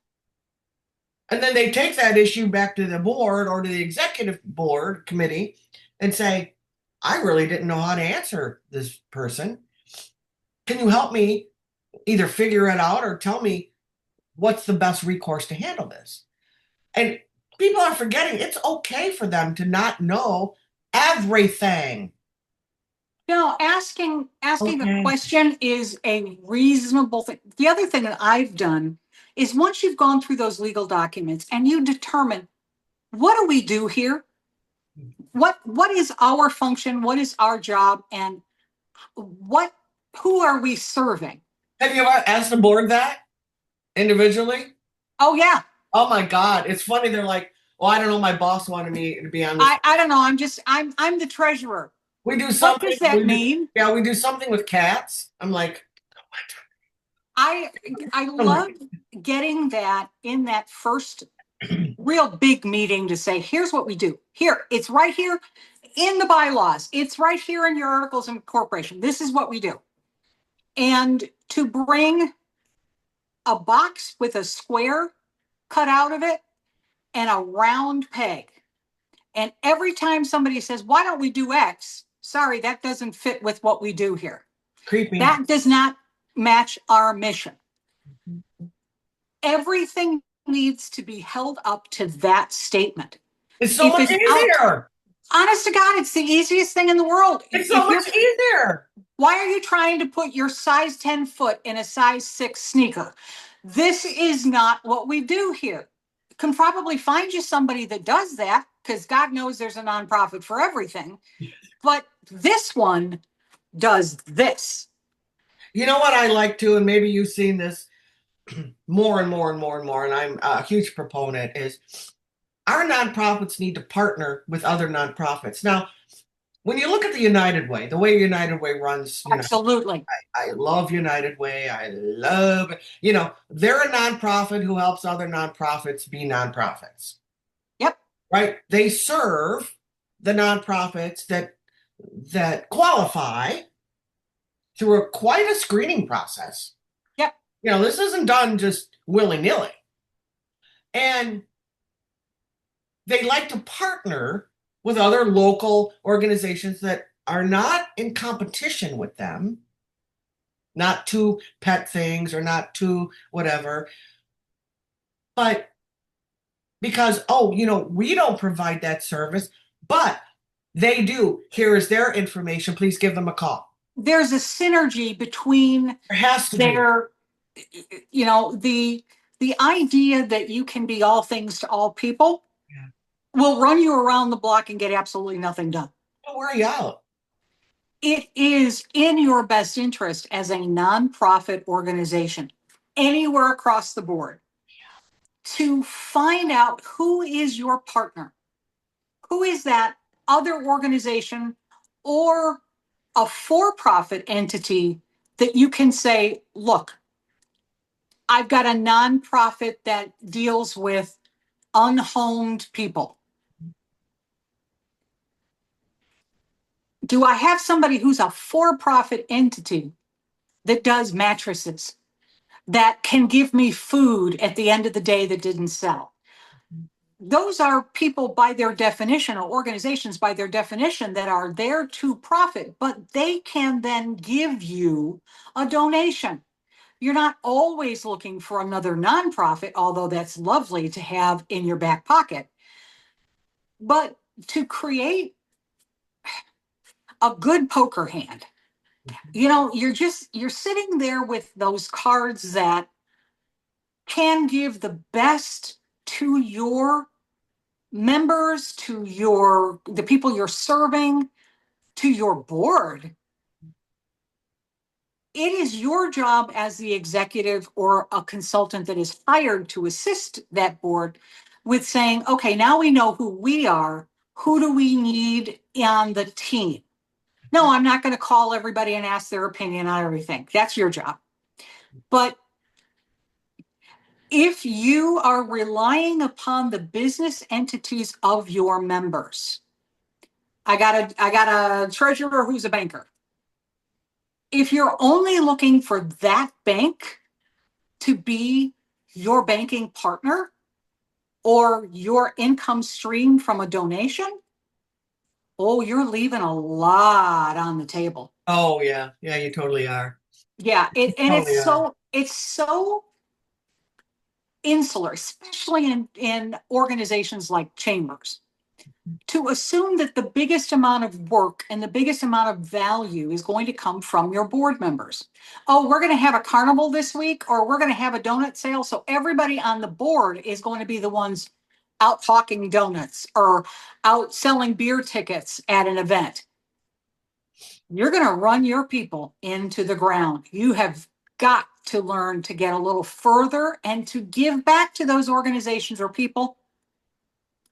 And then they take that issue back to the board or to the executive board committee and say, "I really didn't know how to answer this person. Can you help me either figure it out or tell me what's the best recourse to handle this?" And people are forgetting it's okay for them to not know everything. No, asking a Okay. question is a reasonable thing. The other thing that I've done is once you've gone through those legal documents and you determine what do we do here? What is our function? What is our job? And what who are we serving? Have you ever asked the board that individually? Oh yeah. Oh my God. It's funny. They're like, "Oh, I don't know. My boss wanted me to be on this." I don't know. I'm the treasurer. We do What something. does that mean? Yeah, we do something with cats. I'm like, I I oh my, love getting that in that first real big meeting to say, here's what we do. Here, it's right here in the bylaws. It's right here in your articles of incorporation. This is what we do. And to bring a box with a square cut out of it and a round peg. And every time somebody says, why don't we do X? Sorry, that doesn't fit with what we do here. creepy. That does not match our mission. Everything needs to be held up to that statement. It's so If much it's out, easier. honest to God, it's the easiest thing in the world. It's so If you're, much easier. why are you trying to put your size 10 foot in a size 6 sneaker? This is not what we do here. You can probably find you somebody that does that because God knows there's a nonprofit for everything. But this one, does this. You know what I like to, and maybe you've seen this more and more and more and more, and I'm a huge proponent, is our nonprofits need to partner with other nonprofits. Now, when you look at the United Way, the way United Way runs, Absolutely. I love United Way. I love, they're a nonprofit who helps other nonprofits be nonprofits, Yep. right? They serve the nonprofits that qualify through quite a screening process. Yep. This isn't done just willy-nilly. And they like to partner with other local organizations that are not in competition with them, not to pet things or not to whatever, but because, oh, we don't provide that service, but they do. Here is their information. Please give them a call. There's a synergy between There has to be. their, the idea that you can be all things to all people Yeah. will run you around the block and get absolutely nothing done. Don't worry out. It is in your best interest as a nonprofit organization, anywhere across the board, to find out who is your partner. Who is that other organization or a for profit entity that you can say, look, I've got a nonprofit that deals with unhomed people. Do I have somebody who's a for profit entity that does mattresses, that can give me food at the end of the day that didn't sell? Those are people by their definition, or organizations by their definition, that are there to profit, but they can then give you a donation. You're not always looking for another nonprofit, although that's lovely to have in your back pocket. But to create a good poker hand, you're sitting there with those cards that can give the best to your members, to the people you're serving, to your board. It is your job as the executive or a consultant that is hired to assist that board with saying, okay, now we know who we are. Who do we need on the team? No, I'm not going to call everybody and ask their opinion on everything. That's your job. But if you are relying upon the business entities of your members, I got a treasurer who's a banker. If you're only looking for that bank to be your banking partner or your income stream from a donation, oh, you're leaving a lot on the table. Oh, yeah. Yeah, you totally are. Yeah, and Totally are. it's so insular, especially in organizations like chambers, to assume that the biggest amount of work and the biggest amount of value is going to come from your board members. Oh, we're going to have a carnival this week, or we're going to have a donut sale. So everybody on the board is going to be the ones out hawking donuts or out selling beer tickets at an event. You're going to run your people into the ground. You have got to learn to get a little further and to give back to those organizations or people.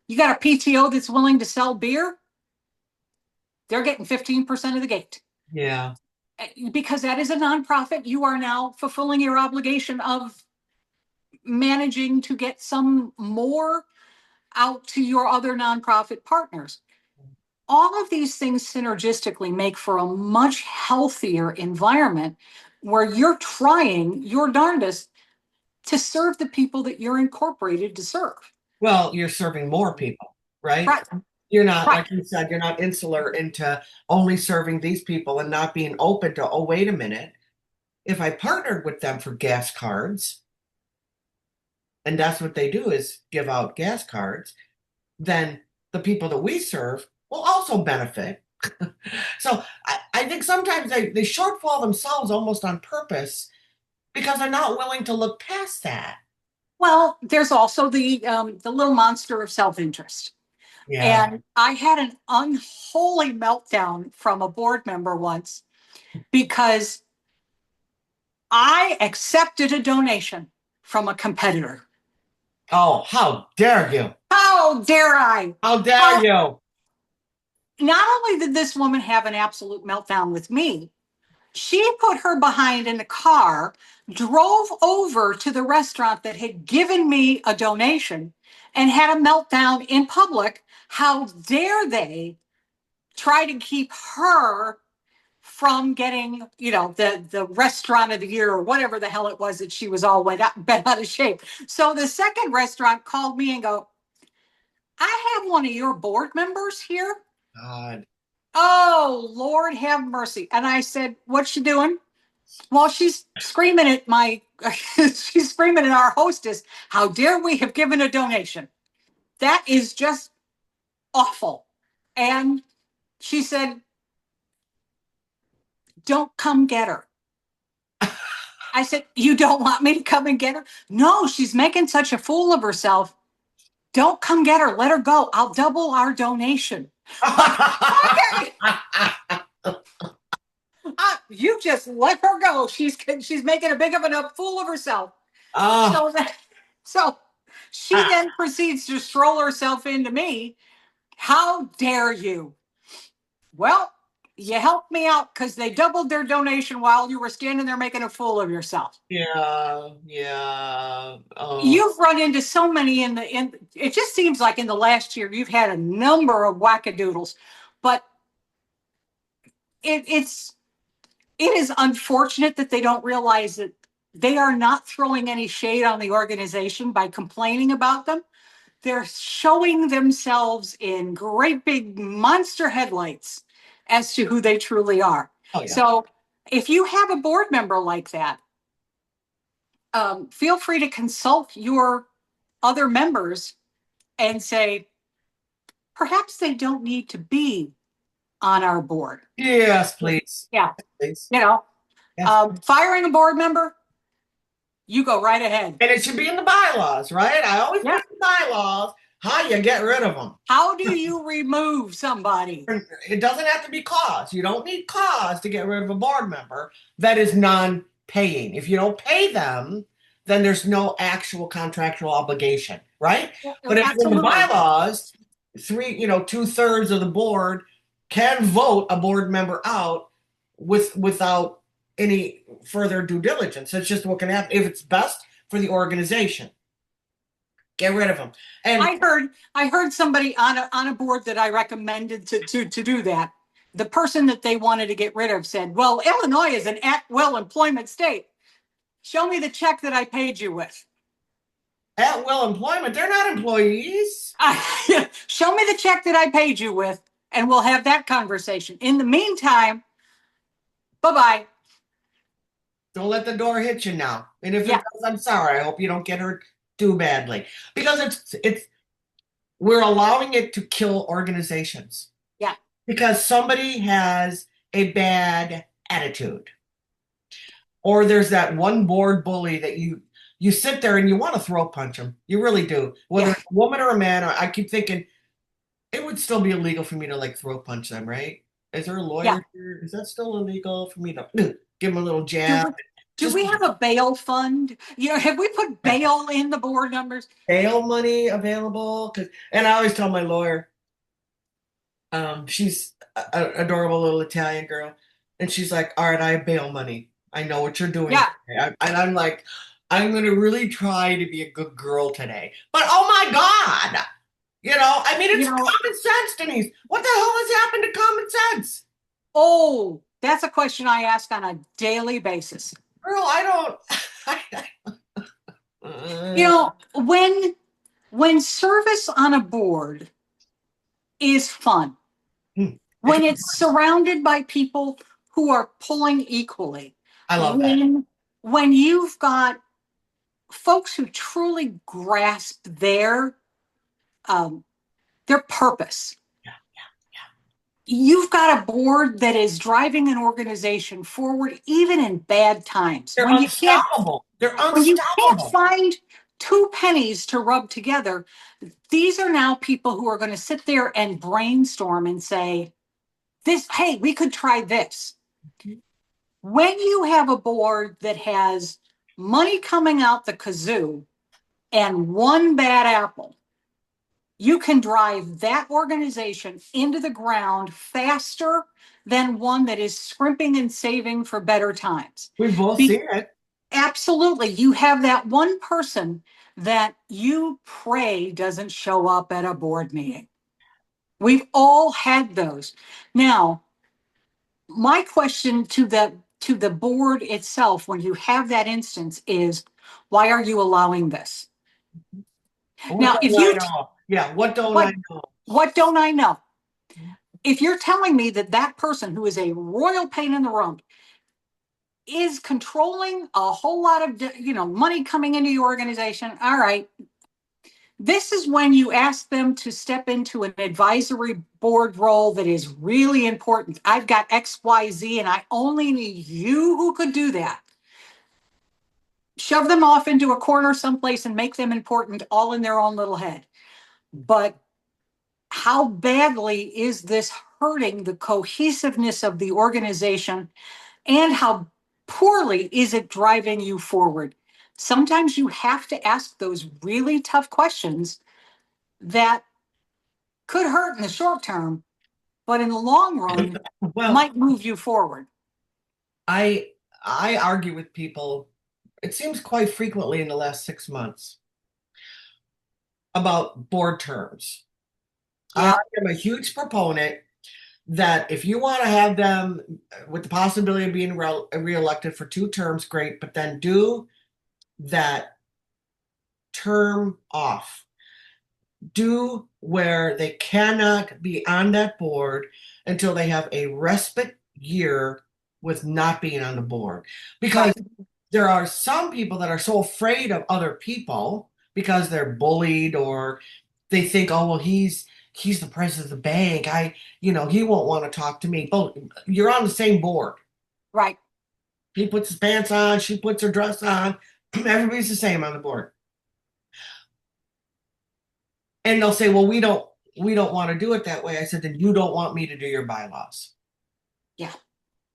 You got a PTO that's willing to sell beer, they're getting 15% of the gate. Yeah. Because that is a nonprofit, you are now fulfilling your obligation of managing to get some more out to your other nonprofit partners. All of these things synergistically make for a much healthier environment where you're trying your darndest to serve the people that you're incorporated to serve. Well, you're serving more people, right? Right, You're not, right. like you said, you're not insular into only serving these people and not being open to, oh, wait a minute. If I partnered with them for gas cards, and that's what they do is give out gas cards, then the people that we serve will also benefit. So I think sometimes they shortfall themselves almost on purpose because they're not willing to look past that. Well, there's also the little monster of self-interest. Yeah. And I had an unholy meltdown from a board member once because I accepted a donation from a competitor. Oh, how dare you! How dare I? How dare you! Not only did this woman have an absolute meltdown with me, she put her behind in the car, drove over to the restaurant that had given me a donation, and had a meltdown in public. How dare they try to keep her from getting, the restaurant of the year or whatever the hell it was that she was all bent out of shape. So the second restaurant called me and go, I have one of your board members here. God. Oh, Lord have mercy. And I said, what's she doing? Well, she's screaming at she's screaming at our hostess. How dare we have given a donation? That is just awful. And she said, don't come get her. I said, you don't want me to come and get her? No, she's making such a fool of herself. Don't come get her. Let her go. I'll double our donation. Like, okay. You just let her go. She's making a big of a fool of herself. Oh, So she then proceeds to stroll herself into me. How dare you? Well, you helped me out because they doubled their donation while you were standing there making a fool of yourself. yeah, yeah. Oh, You've run into so many it just seems like in the last year you've had a number of wackadoodles, but it's it is unfortunate that they don't realize that they are not throwing any shade on the organization by complaining about them. They're showing themselves in great big monster headlights as to who they truly are. oh yeah. So if you have a board member like that, feel free to consult your other members and say, perhaps they don't need to be on our board. Yes, please. Yeah. Please. You know, Yes. firing a board member, you go right ahead. And it should be in the bylaws, right? I always put Yeah. in the bylaws how you get rid of them. How do you remove somebody? It doesn't have to be cause. You don't need cause to get rid of a board member that is non-paying. If you don't pay them, then there's no actual contractual obligation, right? But if in the Absolutely. bylaws, two-thirds of the board can vote a board member out without any further due diligence. That's just what can happen if it's best for the organization. Get rid of them. And I heard somebody on a board that I recommended to do that. The person that they wanted to get rid of said, "Well, Illinois is an at-will employment state. Show me the check that I paid you with." at will employment, they're not employees. Show me the check that I paid you with, and we'll have that conversation. In the meantime, bye-bye. Don't let the door hit you now. And if Yeah. it does, I'm sorry. I hope you don't get hurt too badly. Because it's we're allowing it to kill organizations. Yeah. Because somebody has a bad attitude. Or there's that one board bully that you sit there and you want to throw punch them. You really do. Whether it's a woman or a man, or I keep thinking it would still be illegal for me to like throw punch them, right? Is there a lawyer here? Is that still illegal for me to give them a little jab? Do we have a bail fund? Have we put bail in the board numbers? Bail money available? And I always tell my lawyer, she's an adorable little Italian girl, and she's like, "All right, I have bail money. I know what you're doing." Yeah. And I'm like, I'm going to really try to be a good girl today. But oh my God, I mean, it's common sense, Denise. What the hell has happened to common sense? Oh, that's a question I ask on a daily basis. Girl, I don't. When service on a board is fun, when it's surrounded by people who are pulling equally, I love that. When you've got folks who truly grasp their purpose. You've got a board that is driving an organization forward, even in bad times. They're unstoppable. When you can't find two pennies to rub together, these are now people who are going to sit there and brainstorm and say, hey, we could try this. When you have a board that has money coming out the kazoo and one bad apple, you can drive that organization into the ground faster than one that is scrimping and saving for better times. We've both Be- seen it. Absolutely. You have that one person that you pray doesn't show up at a board meeting. We've all had those. Now, my question to the board itself when you have that instance is, why are you allowing this? What Now, don't I know? Yeah, what don't what I know? what don't I know? If you're telling me that that person who is a royal pain in the rump is controlling a whole lot of money coming into your organization, all right, this is when you ask them to step into an advisory board role that is really important. I've got XYZ and I only need you who could do that. Shove them off into a corner someplace and make them important all in their own little head. But how badly is this hurting the cohesiveness of the organization, and how poorly is it driving you forward? Sometimes you have to ask those really tough questions that could hurt in the short term, but in the long run Well, might move you forward. I I argue with people, it seems quite frequently in the last 6 months, about board terms. I Yeah, am a huge proponent that if you want to have them with the possibility of being reelected for 2 terms, great, but then do that term off. Do where they cannot be on that board until they have a respite year with not being on the board. Because right, there are some people that are so afraid of other people because they're bullied, or they think, oh well, he's the president of the bank. He won't want to talk to me. But you're on the same board. right. He puts his pants on, she puts her dress on. Everybody's the same on the board. And they'll say, well, we don't want to do it that way. I said, then you don't want me to do your bylaws. Yeah.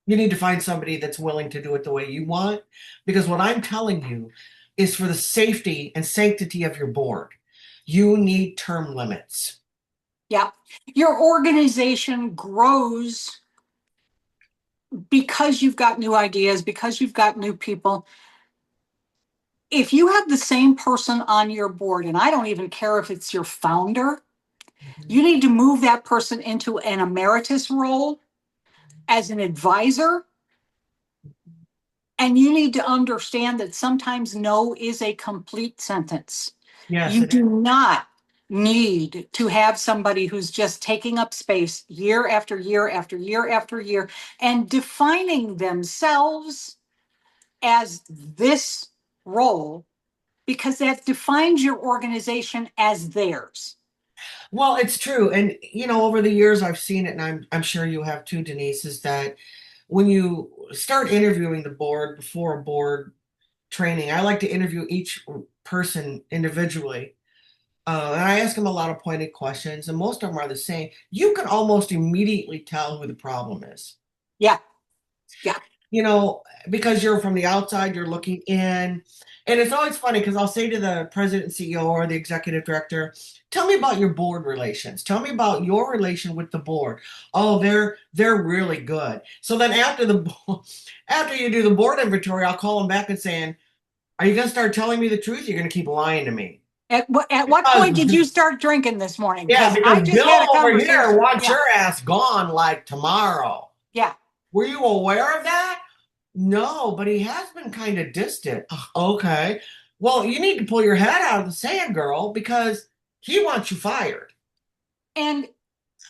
You need to find somebody that's willing to do it the way you want. Because what I'm telling you is for the safety and sanctity of your board, you need term limits. Yeah. Your organization grows because you've got new ideas, because you've got new people. If you have the same person on your board, and I don't even care if it's your founder, you need to move that person into an emeritus role as an advisor. And you need to understand that sometimes no is a complete sentence. Yes, You it is. do not need to have somebody who's just taking up space year after year after year after year and defining themselves as this role, because that defines your organization as theirs. Well, it's true. And over the years I've seen it, and I'm sure you have too, Denise, is that when you start interviewing the board before a board training, I like to interview each person individually. And I ask them a lot of pointed questions, and most of them are the same. You can almost immediately tell who the problem is. Yeah, yeah, You know, because you're from the outside, you're looking in. And it's always funny because I'll say to the president and CEO or the executive director, tell me about your board relations. Tell me about your relation with the board. Oh, they're really good. So then after you do the board inventory, I'll call them back and saying, are you gonna start telling me the truth? You're gonna keep lying to me. at what Because point did you start drinking this morning? Yeah, Because I because just Bill had a over here conversation. wants Yeah, your ass gone like tomorrow. yeah. Were you aware of that? No, but he has been kind of distant. Ugh, okay. Well, you need to pull your head out of the sand, girl, because he wants you fired. And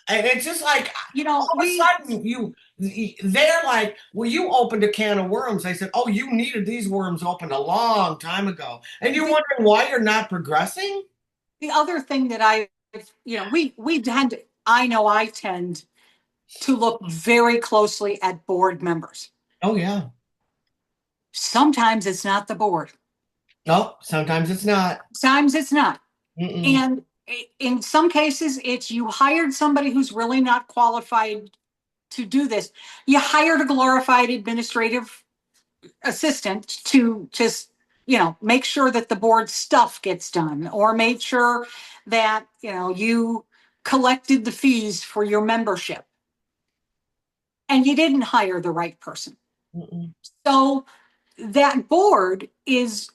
And it's just like all of a we sudden they're like, well, you opened a can of worms. I said, oh, you needed these worms opened a long time ago. And you're the wondering why you're not progressing? the other thing that we tend I know I tend to look very closely at board members. Oh, yeah. Sometimes it's not the board. No, sometimes it's not. Sometimes it's not. Mm-mm. And in some cases, it's you hired somebody who's really not qualified to do this. You hired a glorified administrative assistant to just, make sure that the board stuff gets done, or made sure that, you collected the fees for your membership. And you didn't hire the right person. Mm-mm. So that board is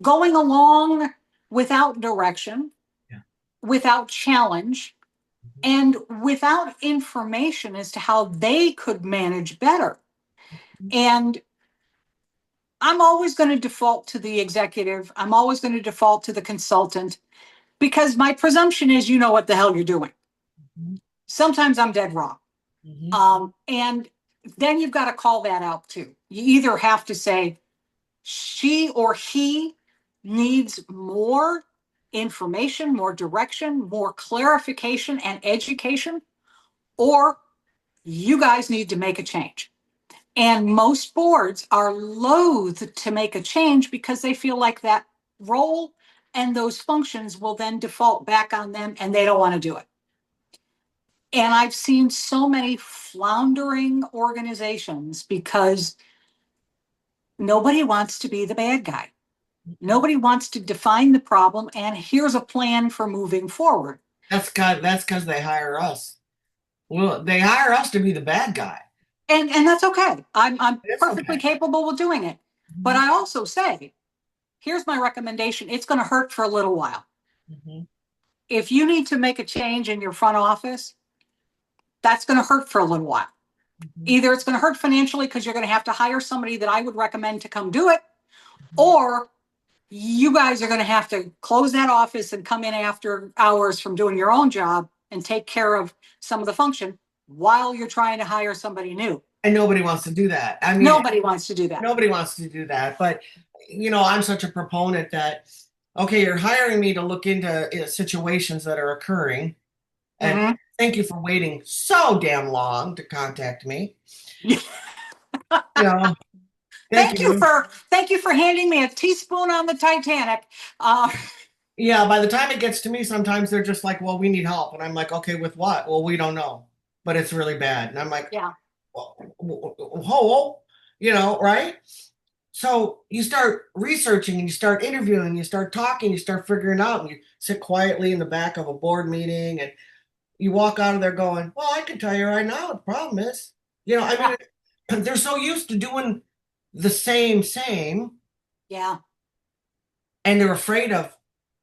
going along without direction, Yeah. without challenge, Mhm. and without information as to how they could manage better. And I'm always going to default to the executive. I'm always going to default to the consultant, because my presumption is you know what the hell you're doing. Mhm. Sometimes I'm dead wrong. Mhm. And then you've got to call that out too. You either have to say she or he needs more information, more direction, more clarification and education, or you guys need to make a change. And most boards are loath to make a change because they feel like that role and those functions will then default back on them and they don't want to do it. And I've seen so many floundering organizations because nobody wants to be the bad guy. Nobody wants to define the problem and here's a plan for moving forward. That's because they hire us. Well, they hire us to be the bad guy. And that's okay. I'm It's perfectly okay. capable of doing it. But Mhm. I also say, here's my recommendation. It's going to hurt for a little while. Mhm. If you need to make a change in your front office, that's going to hurt for a little while. Mhm. Either it's going to hurt financially because you're going to have to hire somebody that I would recommend to come do it, Mhm. or you guys are going to have to close that office and come in after hours from doing your own job and take care of some of the function while you're trying to hire somebody new. And nobody wants to do that. I mean, Nobody wants to do that. nobody wants to do that. But I'm such a proponent that okay, you're hiring me to look into situations that are occurring, and Mm-hmm. thank you for waiting so damn long to contact me. You know, thank you. Thank you for handing me a teaspoon on the Titanic. Uh, Yeah, by the time it gets to me, sometimes they're just like, well, we need help. And I'm like, okay, with what? Well, we don't know, but it's really bad. And I'm like, yeah, well, whoa, right? So you start researching and you start interviewing, you start talking, you start figuring out, and you sit quietly in the back of a board meeting and you walk out of there going, well, I can tell you right now, what the problem is. I yeah, mean, they're so used to doing the same, yeah. and they're afraid of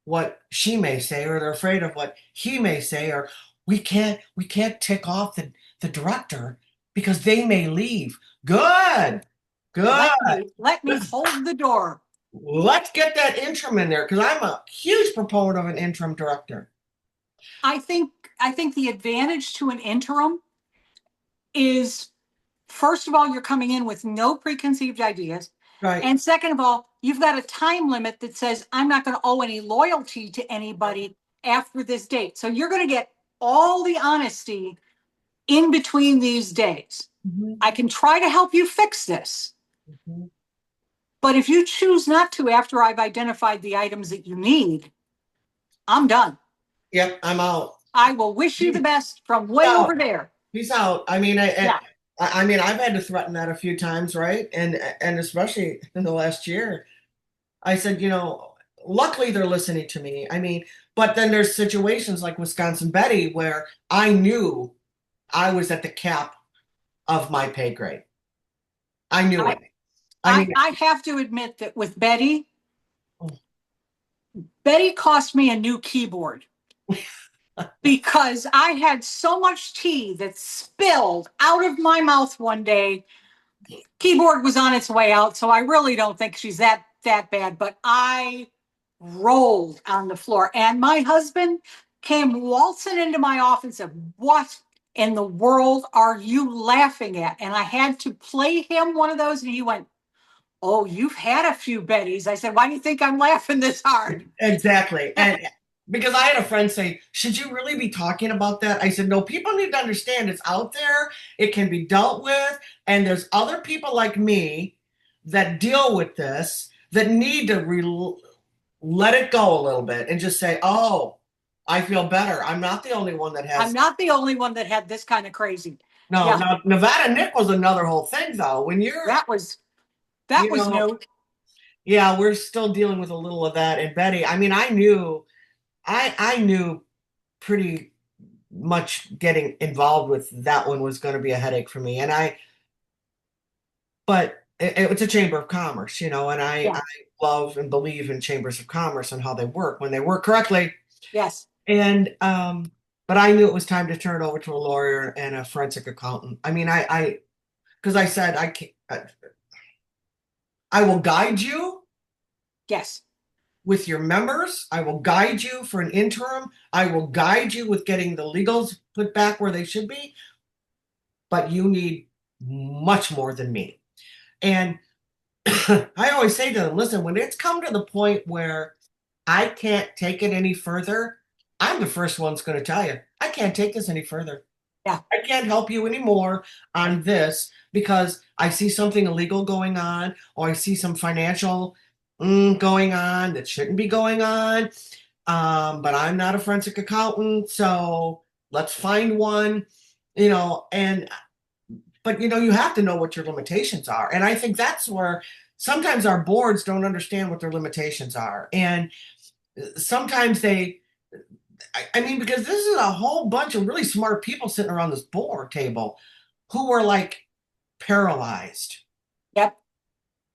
what she may say, or they're afraid of what he may say, or we can't tick off the director because they may leave. Good, good. Let me hold the door. Let's get that interim in there because I'm a huge proponent of an interim director. I think I think the advantage to an interim is, first of all, you're coming in with no preconceived ideas. Right. And second of all, you've got a time limit that says, I'm not going to owe any loyalty to anybody after this date. So you're going to get all the honesty in between these days. Mhm, I can try to help you fix this. mhm. But if you choose not to after I've identified the items that you need, I'm done. Yep, I'm out. I will wish you the Peace best from way over out. there. Peace out. I mean, Yeah. I mean, I've had to threaten that a few times, right? And especially in the last year, I said, luckily they're listening to me. I mean, but then there's situations like Wisconsin Betty where I knew I was at the cap of my pay grade. I knew I, it. I mean, I have to admit that with Betty cost me a new keyboard because I had so much tea that spilled out of my mouth one day. Keyboard was on its way out, so I really don't think she's that bad, but I rolled on the floor and my husband came waltzing into my office and said, "What in the world are you laughing at?" And I had to play him one of those and he went, "Oh, you've had a few Bettys." I said, "Why do you think I'm laughing this hard?" exactly. And because I had a friend say, should you really be talking about that? I said, no, people need to understand it's out there, it can be dealt with, and there's other people like me that deal with this that need to let it go a little bit and just say, oh, I feel better. I'm not the only one that I'm has. not the only one that had this kind of crazy. No, Yeah, now Nevada Nick was another whole thing though. When you're, that was that you was know, new. yeah, we're still dealing with a little of that. And Betty, I mean, I knew pretty much getting involved with that one was going to be a headache for me. But it's a chamber of commerce, and I Yeah. love and believe in chambers of commerce and how they work when they work correctly. Yes. And but I knew it was time to turn it over to a lawyer and a forensic accountant. I mean, because I said I can't, I will guide you Yes. with your members. I will guide you for an interim. I will guide you with getting the legals put back where they should be, but you need much more than me. And I always say to them, listen, when it's come to the point where I can't take it any further, I'm the first one's going to tell you, I can't take this any further. Yeah. I can't help you anymore on this because I see something illegal going on, or I see some financial going on that shouldn't be going on. But I'm not a forensic accountant, so let's find one, and but you have to know what your limitations are. And I think that's where sometimes our boards don't understand what their limitations are. And sometimes I mean, because this is a whole bunch of really smart people sitting around this board table who were like paralyzed. Yep.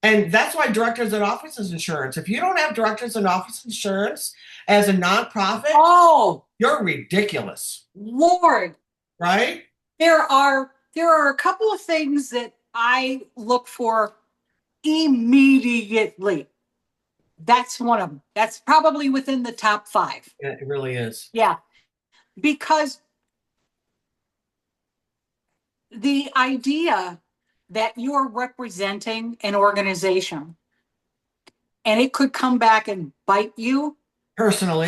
And that's why directors and officers insurance. If you don't have directors and office insurance as a nonprofit, Oh, you're ridiculous, Lord. right? There are a couple of things that I look for immediately. That's one of them. That's probably within the top five. Yeah, it really is. Yeah, because the idea that you're representing an organization and it could come back and bite you for Personally.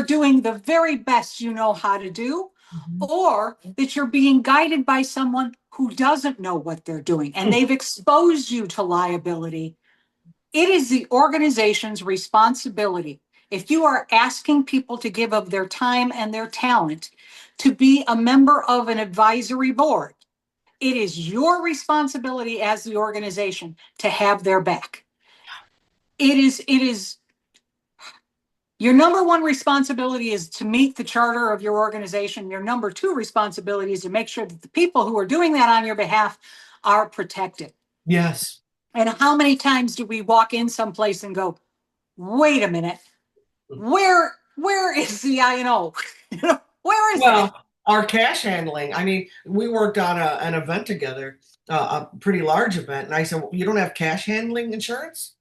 doing the very best you know how to do, Mhm. or that you're being guided by someone who doesn't know what they're doing and they've exposed you to liability. It is the organization's responsibility, if you are asking people to give of their time and their talent to be a member of an advisory board, it is your responsibility as the organization to have their back. It is your number one responsibility is to meet the charter of your organization. Your number two responsibility is to make sure that the people who are doing that on your behalf are protected. Yes. And how many times do we walk in someplace and go, wait a minute, where is the INO? Where is it? Well, our cash handling, I mean, we worked on an event together, a pretty large event. And I said, well, you don't have cash handling insurance?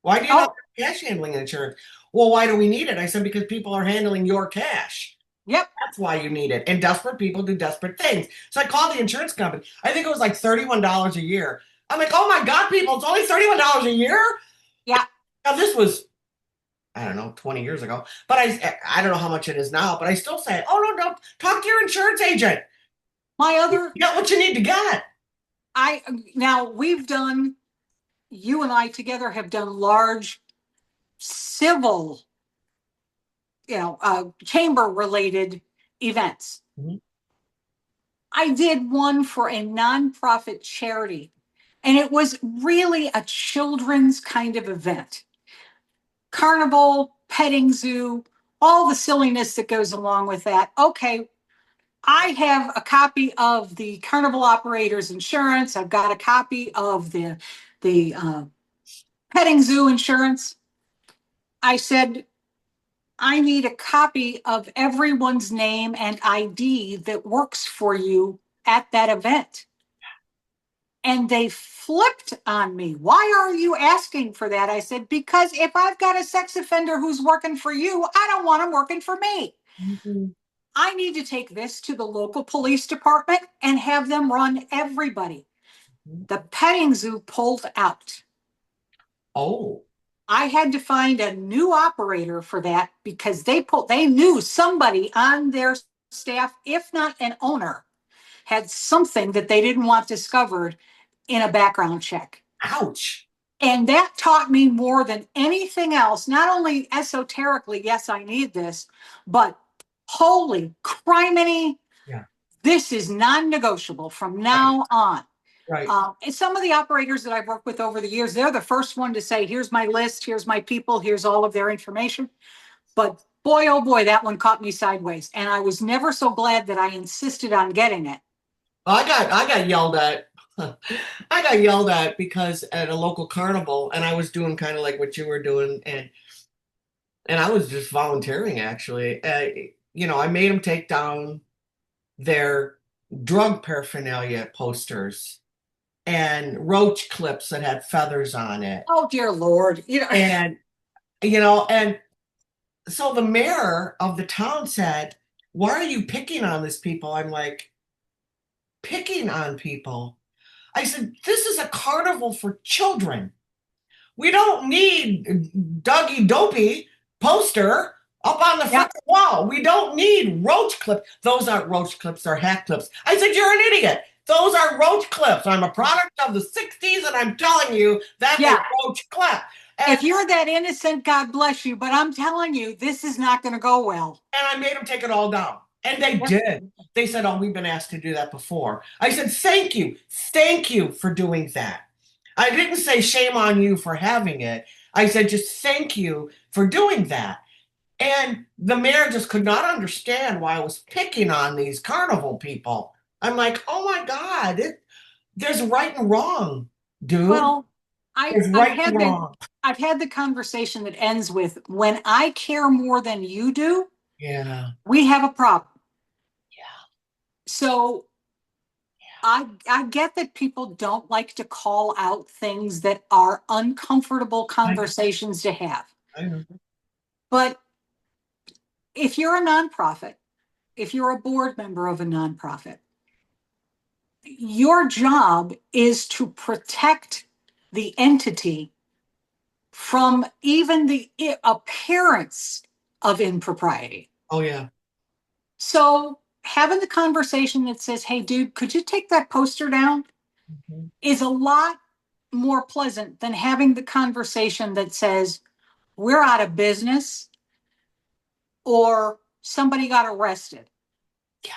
Why do you not Oh, have cash handling insurance? Well, why do we need it? I said, because people are handling your cash. yep, That's why you need it. And desperate people do desperate things. So I called the insurance company. I think it was like $31 a year. I'm like, oh my God, people, it's only $31 a year? yeah. Now, this was, I don't know, 20 years ago. But I don't know how much it is now, but I still say, oh, no, don't talk to your insurance agent. My other, Get what you need to get. I now we've done, you and I together have done large civil, chamber related events. Mhm. I did one for a nonprofit charity, and it was really a children's kind of event. Carnival, petting zoo, all the silliness that goes along with that. Okay, I have a copy of the carnival operators insurance. I've got a copy of the petting zoo insurance. I said, I need a copy of everyone's name and ID that works for you at that event. And they flipped on me. Why are you asking for that? I said, because if I've got a sex offender who's working for you, I don't want him working for me. Mhm. I need to take this to the local police department and have them run everybody. The petting zoo pulled out. Oh, I had to find a new operator for that because they knew somebody on their staff, if not an owner, had something that they didn't want discovered in a background check. ouch. And that taught me more than anything else, not only esoterically, yes, I need this, but holy criminy, Yeah. this is non-negotiable from Right. now on. Right. And some of the operators that I've worked with over the years, they're the first one to say, here's my list, here's my people, here's all of their information. But boy, oh boy, that one caught me sideways. And I was never so glad that I insisted on getting it. I got yelled at. I got yelled at because at a local carnival, and I was doing kind of like what you were doing, and I was just volunteering actually. I made them take down their drug paraphernalia posters and roach clips that had feathers on it. Oh, dear Lord. And and so the mayor of the town said, "Why are you picking on these people?" I'm like, "Picking on people?" I said, "This is a carnival for children. We don't need Dougie Dopey poster up on the Yeah, front wall. We don't need roach clips. Those aren't roach clips, they're hat clips." I said, "You're an idiot. Those are roach clips. I'm a product of the 60s, and I'm telling you that's a yeah. roach clip." If And you're that innocent, God bless you. But I'm telling you, this is not going to go well. And I made them take it all down. And they Yep. did. They said, "Oh, we've been asked to do that before." I said, "Thank you. Thank you for doing that." I didn't say shame on you for having it. I said, just thank you for doing that. And the mayor just could not understand why I was picking on these carnival people. I'm like, oh my God, there's right and wrong, dude. Well, I, There's I've right and had the wrong. I've had the conversation that ends with when I care more than you do, Yeah. we have a problem. Yeah. So I get that people don't like to call out things that are uncomfortable I, conversations to have. I know. But if you're a nonprofit, if you're a board member of a nonprofit, your job is to protect the entity from even the appearance of impropriety. Oh, yeah. So having the conversation that says, hey, dude, could you take that poster down Mhm. is a lot more pleasant than having the conversation that says, we're out of business or somebody got arrested. Yeah.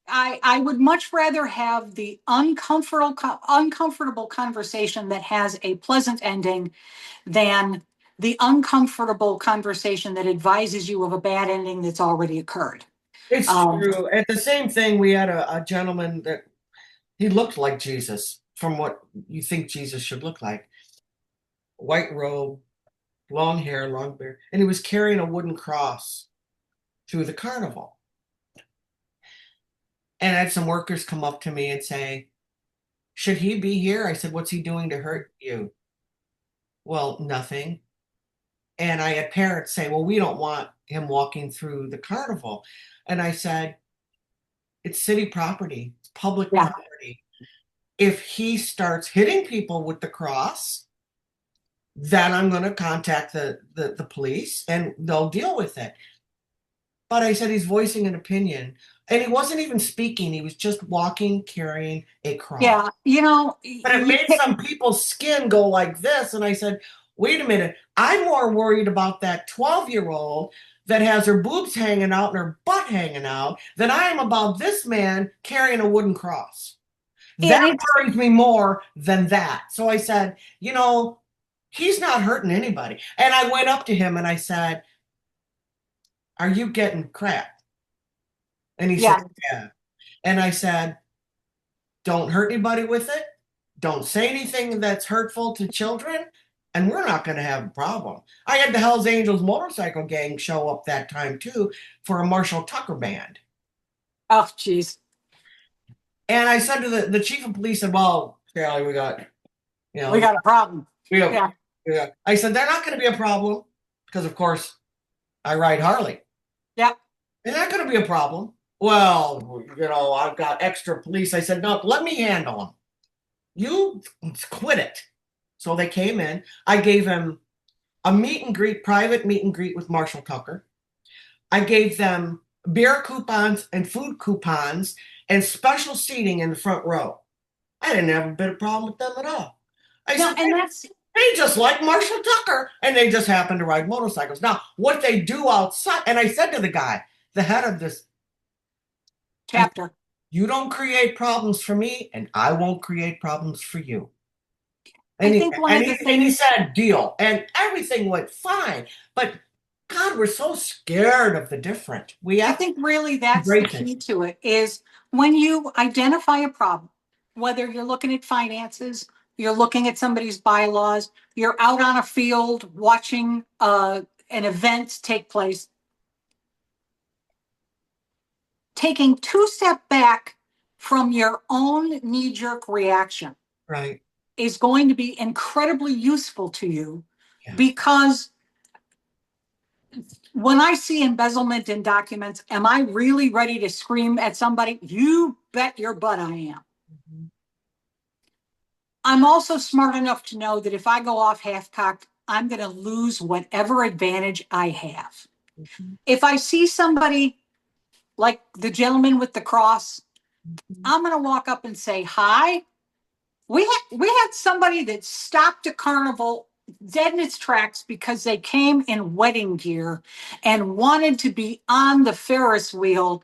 I would much rather have the uncomfortable conversation that has a pleasant ending than the uncomfortable conversation that advises you of a bad ending that's already occurred. It's Um, true. At the same thing, we had a gentleman that he looked like Jesus from what you think Jesus should look like. White robe, long hair, long beard, and he was carrying a wooden cross through the carnival. And I had some workers come up to me and say, "Should he be here?" I said, "What's he doing to hurt you?" "Well, nothing." And I had parents say, "Well, we don't want him walking through the carnival." And I said, "It's city property, it's public yeah, property. If he starts hitting people with the cross, then I'm going to contact the police and they'll deal with it." But I said, he's voicing an opinion. And he wasn't even speaking, he was just walking, carrying a cross. yeah. But it made some people's skin go like this. And I said, wait a minute, I'm more worried about that 12-year-old that has her boobs hanging out and her butt hanging out than I am about this man carrying a wooden cross. That and it's worries me more than that. So I said, he's not hurting anybody. And I went up to him and I said, "Are you getting crap?" And he said, yeah, "Yeah." And I said, "Don't hurt anybody with it. Don't say anything that's hurtful to children, and we're not going to have a problem." I had the Hells Angels motorcycle gang show up that time too for a Marshall Tucker band. oh geez, And I said to the chief of police, said, "Well, Charlie, you we know, got a problem. we have, Yeah, yeah." I said, "They're not going to be a problem because, of course, I ride Harley. yeah, They're not going to be a problem." "Well, I've got extra police." I said, "No, let me handle them. You quit it." So they came in. I gave him a meet and greet, private meet and greet with Marshall Tucker. I gave them beer coupons and food coupons and special seating in the front row. I didn't have a bit of problem with them at all. I no, said, and that's they just like Marshall Tucker and they just happen to ride motorcycles. Now, what they do outside, and I said to the guy, the head of this, I, chapter. You don't create problems for me, and I won't create problems for you. I And he, think one and of he, the and he things, said, deal. And everything went fine. But God, we're so scared of the different. We I have to think really that's the embrace it. key to it is when you identify a problem, whether you're looking at finances, you're looking at somebody's bylaws, you're out on a field watching an event take place, taking two steps back from your own knee-jerk reaction Right. is going to be incredibly useful to you Yeah. because when I see embezzlement in documents, am I really ready to scream at somebody? You bet your butt I am. Mhm. I'm also smart enough to know that if I go off half cocked, I'm going to lose whatever advantage I have. Mhm. If I see somebody like the gentleman with the cross, Mhm. I'm going to walk up and say, hi. We had somebody that stopped a carnival dead in its tracks because they came in wedding gear and wanted to be on the Ferris wheel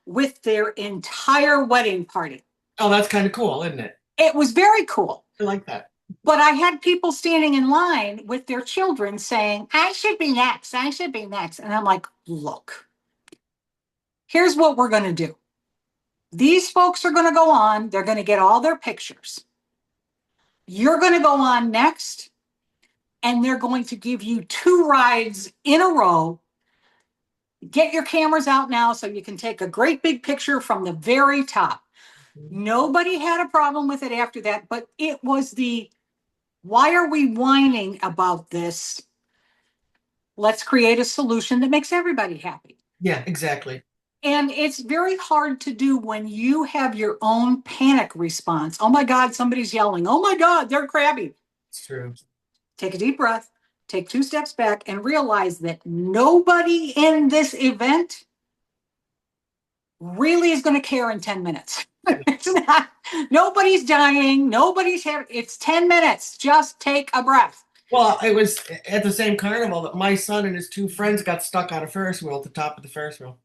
with their entire wedding party. Oh, that's kind of cool, isn't it? It was very cool. I like that. But I had people standing in line with their children saying, I should be next. I should be next. And I'm like, look, here's what we're going to do. These folks are going to go on. They're going to get all their pictures. You're going to go on next, and they're going to give you two rides in a row. Get your cameras out now so you can take a great big picture from the very top. Mhm. Nobody had a problem with it after that, but it was the why are we whining about this? Let's create a solution that makes everybody happy. Yeah, exactly. And it's very hard to do when you have your own panic response. Oh my God, somebody's yelling. Oh my God, they're crabby. It's true. Take a deep breath, take two steps back, and realize that nobody in this event really is going to care in 10 minutes. It's not, nobody's dying, nobody's having, it's 10 minutes. Just take a breath. Well, it was at the same carnival that my son and his two friends got stuck on a Ferris wheel at the top of the Ferris wheel.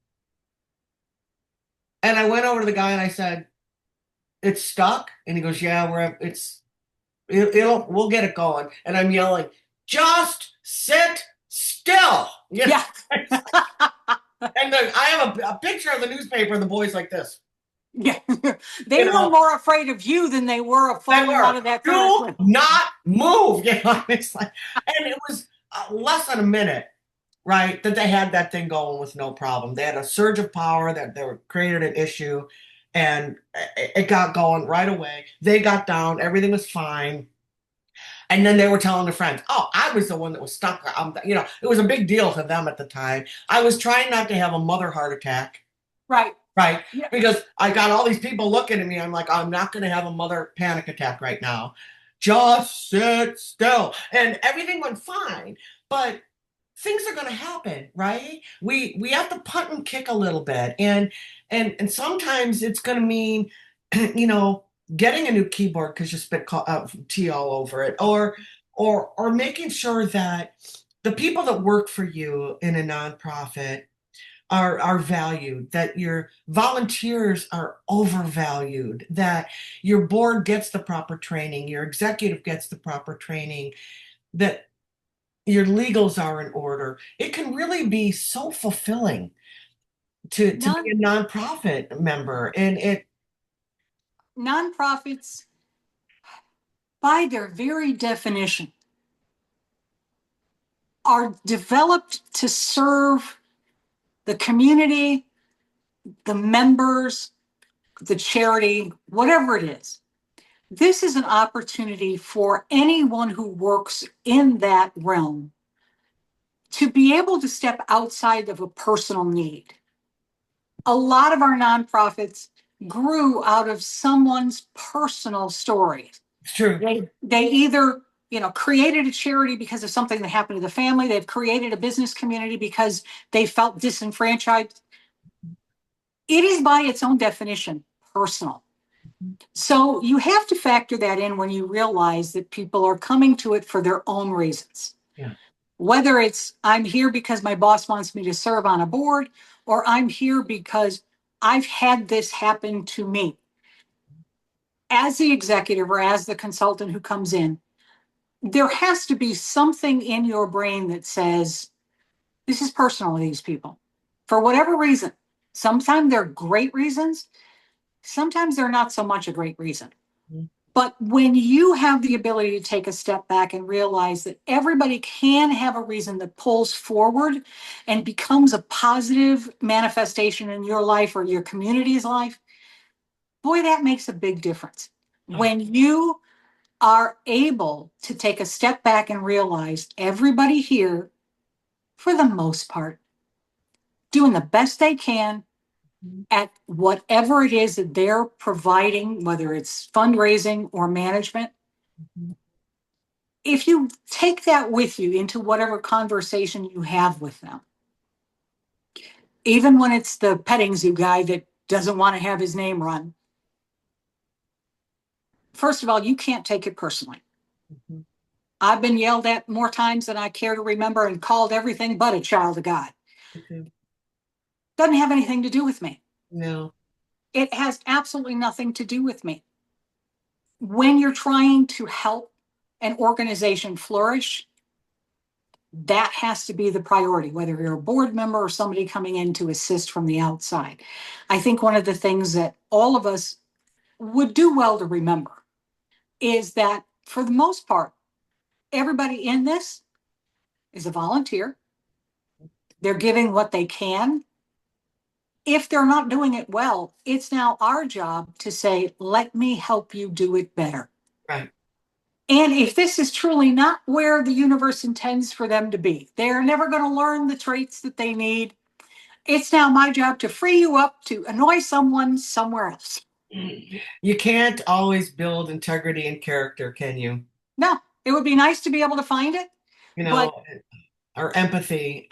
And I went over to the guy and I said, "It's stuck." And he goes, "Yeah, we'll get it going." And I'm yelling, "Just sit still." You know? Yeah. And then I have a picture of the newspaper and the boys like this. Yeah. You They were know, more afraid of you than they were of they falling out were, of that Ferris "Do wheel. not move." You know, it's like, and it was less than a minute, right, that they had that thing going with no problem. They had a surge of power that they were created an issue, and it got going right away. They got down, everything was fine. And then they were telling their friends, "Oh, I was the one that was stuck." It was a big deal to them at the time. I was trying not to have a mother heart attack, Right. right? Yeah. Because I got all these people looking at me. I'm like, I'm not going to have a mother panic attack right now. Just sit still. And everything went fine. But things are going to happen, right? We have to punt and kick a little bit, and sometimes it's going to mean, you know, getting a new keyboard because you spit tea all over it, or making sure that the people that work for you in a nonprofit are valued, that your volunteers are overvalued, that your board gets the proper training, your executive gets the proper training, that your legals are in order. It can really be so fulfilling to be Non a nonprofit member. And it nonprofits, by their very definition, are developed to serve the community, the members, the charity, whatever it is. This is an opportunity for anyone who works in that realm to be able to step outside of a personal need. A lot of our nonprofits grew out of someone's personal story. it's true. They either created a charity because of something that happened to the family. They've created a business community because they felt disenfranchised. It is by its own definition personal. So you have to factor that in when you realize that people are coming to it for their own reasons. Yeah. Whether it's I'm here because my boss wants me to serve on a board, or I'm here because I've had this happen to me as the executive or as the consultant who comes in. There has to be something in your brain that says, this is personal to these people for whatever reason. Sometimes they're great reasons, sometimes they're not so much a great reason. But when you have the ability to take a step back and realize that everybody can have a reason that pulls forward and becomes a positive manifestation in your life or your community's life, boy, that makes a big difference. Oh, When you are able to take a step back and realize everybody here, for the most part, doing the best they can mhm, at whatever it is that they're providing, whether it's fundraising or management. mhm. If you take that with you into whatever conversation you have with them, even when it's the petting zoo guy that doesn't want to have his name run, first of all, you can't take it personally. Mhm. I've been yelled at more times than I care to remember and called everything but a child of God. Okay. Doesn't have anything to do with me. No. It has absolutely nothing to do with me. When you're trying to help an organization flourish, that has to be the priority, whether you're a board member or somebody coming in to assist from the outside. I think one of the things that all of us would do well to remember is that for the most part, everybody in this is a volunteer. They're giving what they can. If they're not doing it well, it's now our job to say, let me help you do it better. Right. And if this is truly not where the universe intends for them to be, they're never going to learn the traits that they need. It's now my job to free you up to annoy someone somewhere else. You can't always build integrity and character, can you? No, it would be nice to be able to find it, You but know, or empathy.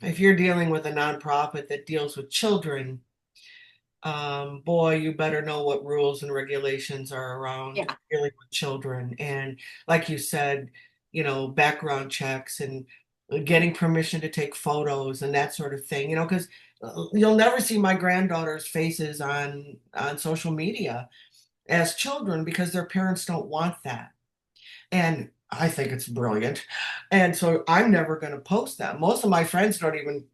If you're dealing with a nonprofit that deals with children, boy, you better know what rules and regulations are around yeah, dealing with children. And like you said, background checks and getting permission to take photos and that sort of thing, because you'll never see my granddaughters' faces on social media as children because their parents don't want that. And I think it's brilliant. And so I'm never going to post that. Most of my friends don't even,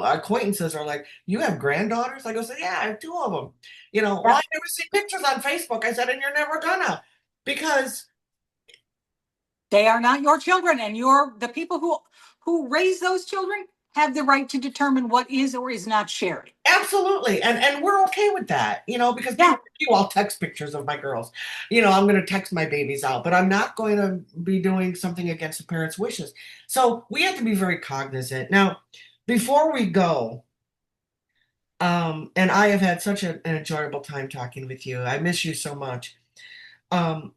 acquaintances are like, you have granddaughters? I go, say, yeah, I have two of them. Well, yeah, I never see pictures on Facebook. I said, and you're never gonna. Because they are not your children, and you're the people who raise those children have the right to determine what is or is not shared. absolutely. And we're okay with that, because Yeah, people you all text pictures of my girls. I'm going to text my babies out, but I'm not going to be doing something against the parents' wishes. So we have to be very cognizant. Now, before we go, and I have had such an enjoyable time talking with you. I miss you so much. Um,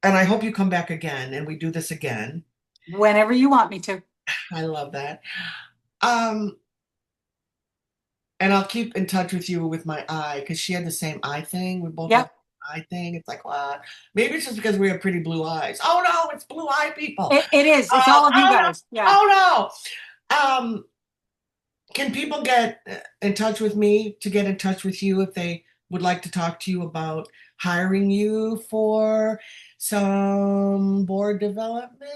and I hope you come back again and we do this again. whenever you want me to. I love that. Um, and I'll keep in touch with you with my eye because she had the same eye thing. We both have Yep, eye thing. It's like, what? Maybe it's just because we have pretty blue eyes. Oh no, it's blue eye people. it is. It's all of you Oh no, guys. Yeah. oh no. Can people get in touch with me to get in touch with you if they would like to talk to you about hiring you for some board development?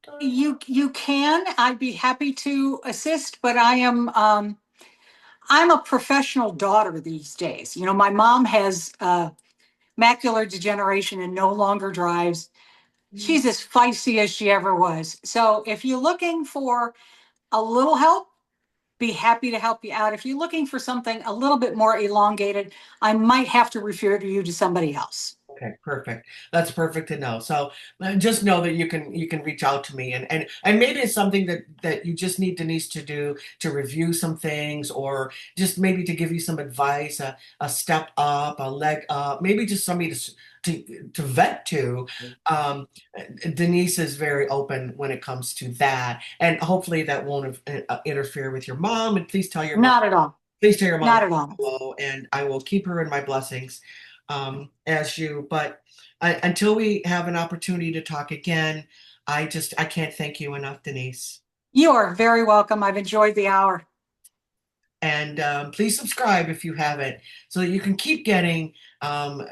Or... You can. I'd be happy to assist, but I'm a professional daughter these days. My mom has macular degeneration and no longer drives. She's as feisty as she ever was. So if you're looking for a little help, be happy to help you out. If you're looking for something a little bit more elongated, I might have to refer you to somebody else. Okay, perfect. That's perfect to know. So just know that you can reach out to me and maybe it's something that you just need Denise to do to review some things or just maybe to give you some advice, a step up, a leg up, maybe just somebody to vet to. Um, Denise is very open when it comes to that, and hopefully that won't interfere with your mom. And Not at all. please tell your mom Not at all. hello, and I will keep her in my blessings as you. But until we have an opportunity to talk again, I can't thank you enough, Denise. You are very welcome. I've enjoyed the hour. And please subscribe if you haven't, so that you can keep getting um,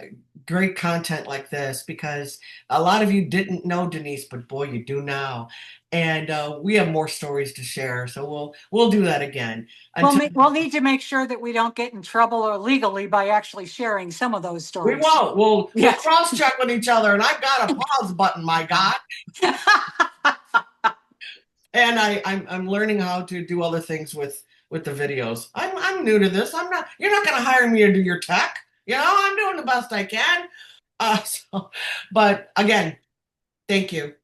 great content like this, because a lot of you didn't know Denise, but boy, you do now. And we have more stories to share, so we'll do that again. Until We'll need to make sure that we don't get in trouble or legally by actually sharing some of those we stories. won't. We'll Yes. cross check with each other, and I've got a pause button, my God. And I'm learning how to do other things with the videos. I'm new to this. I'm not. You're not going to hire me to do your tech. I'm doing the best I can. So, but again, thank you.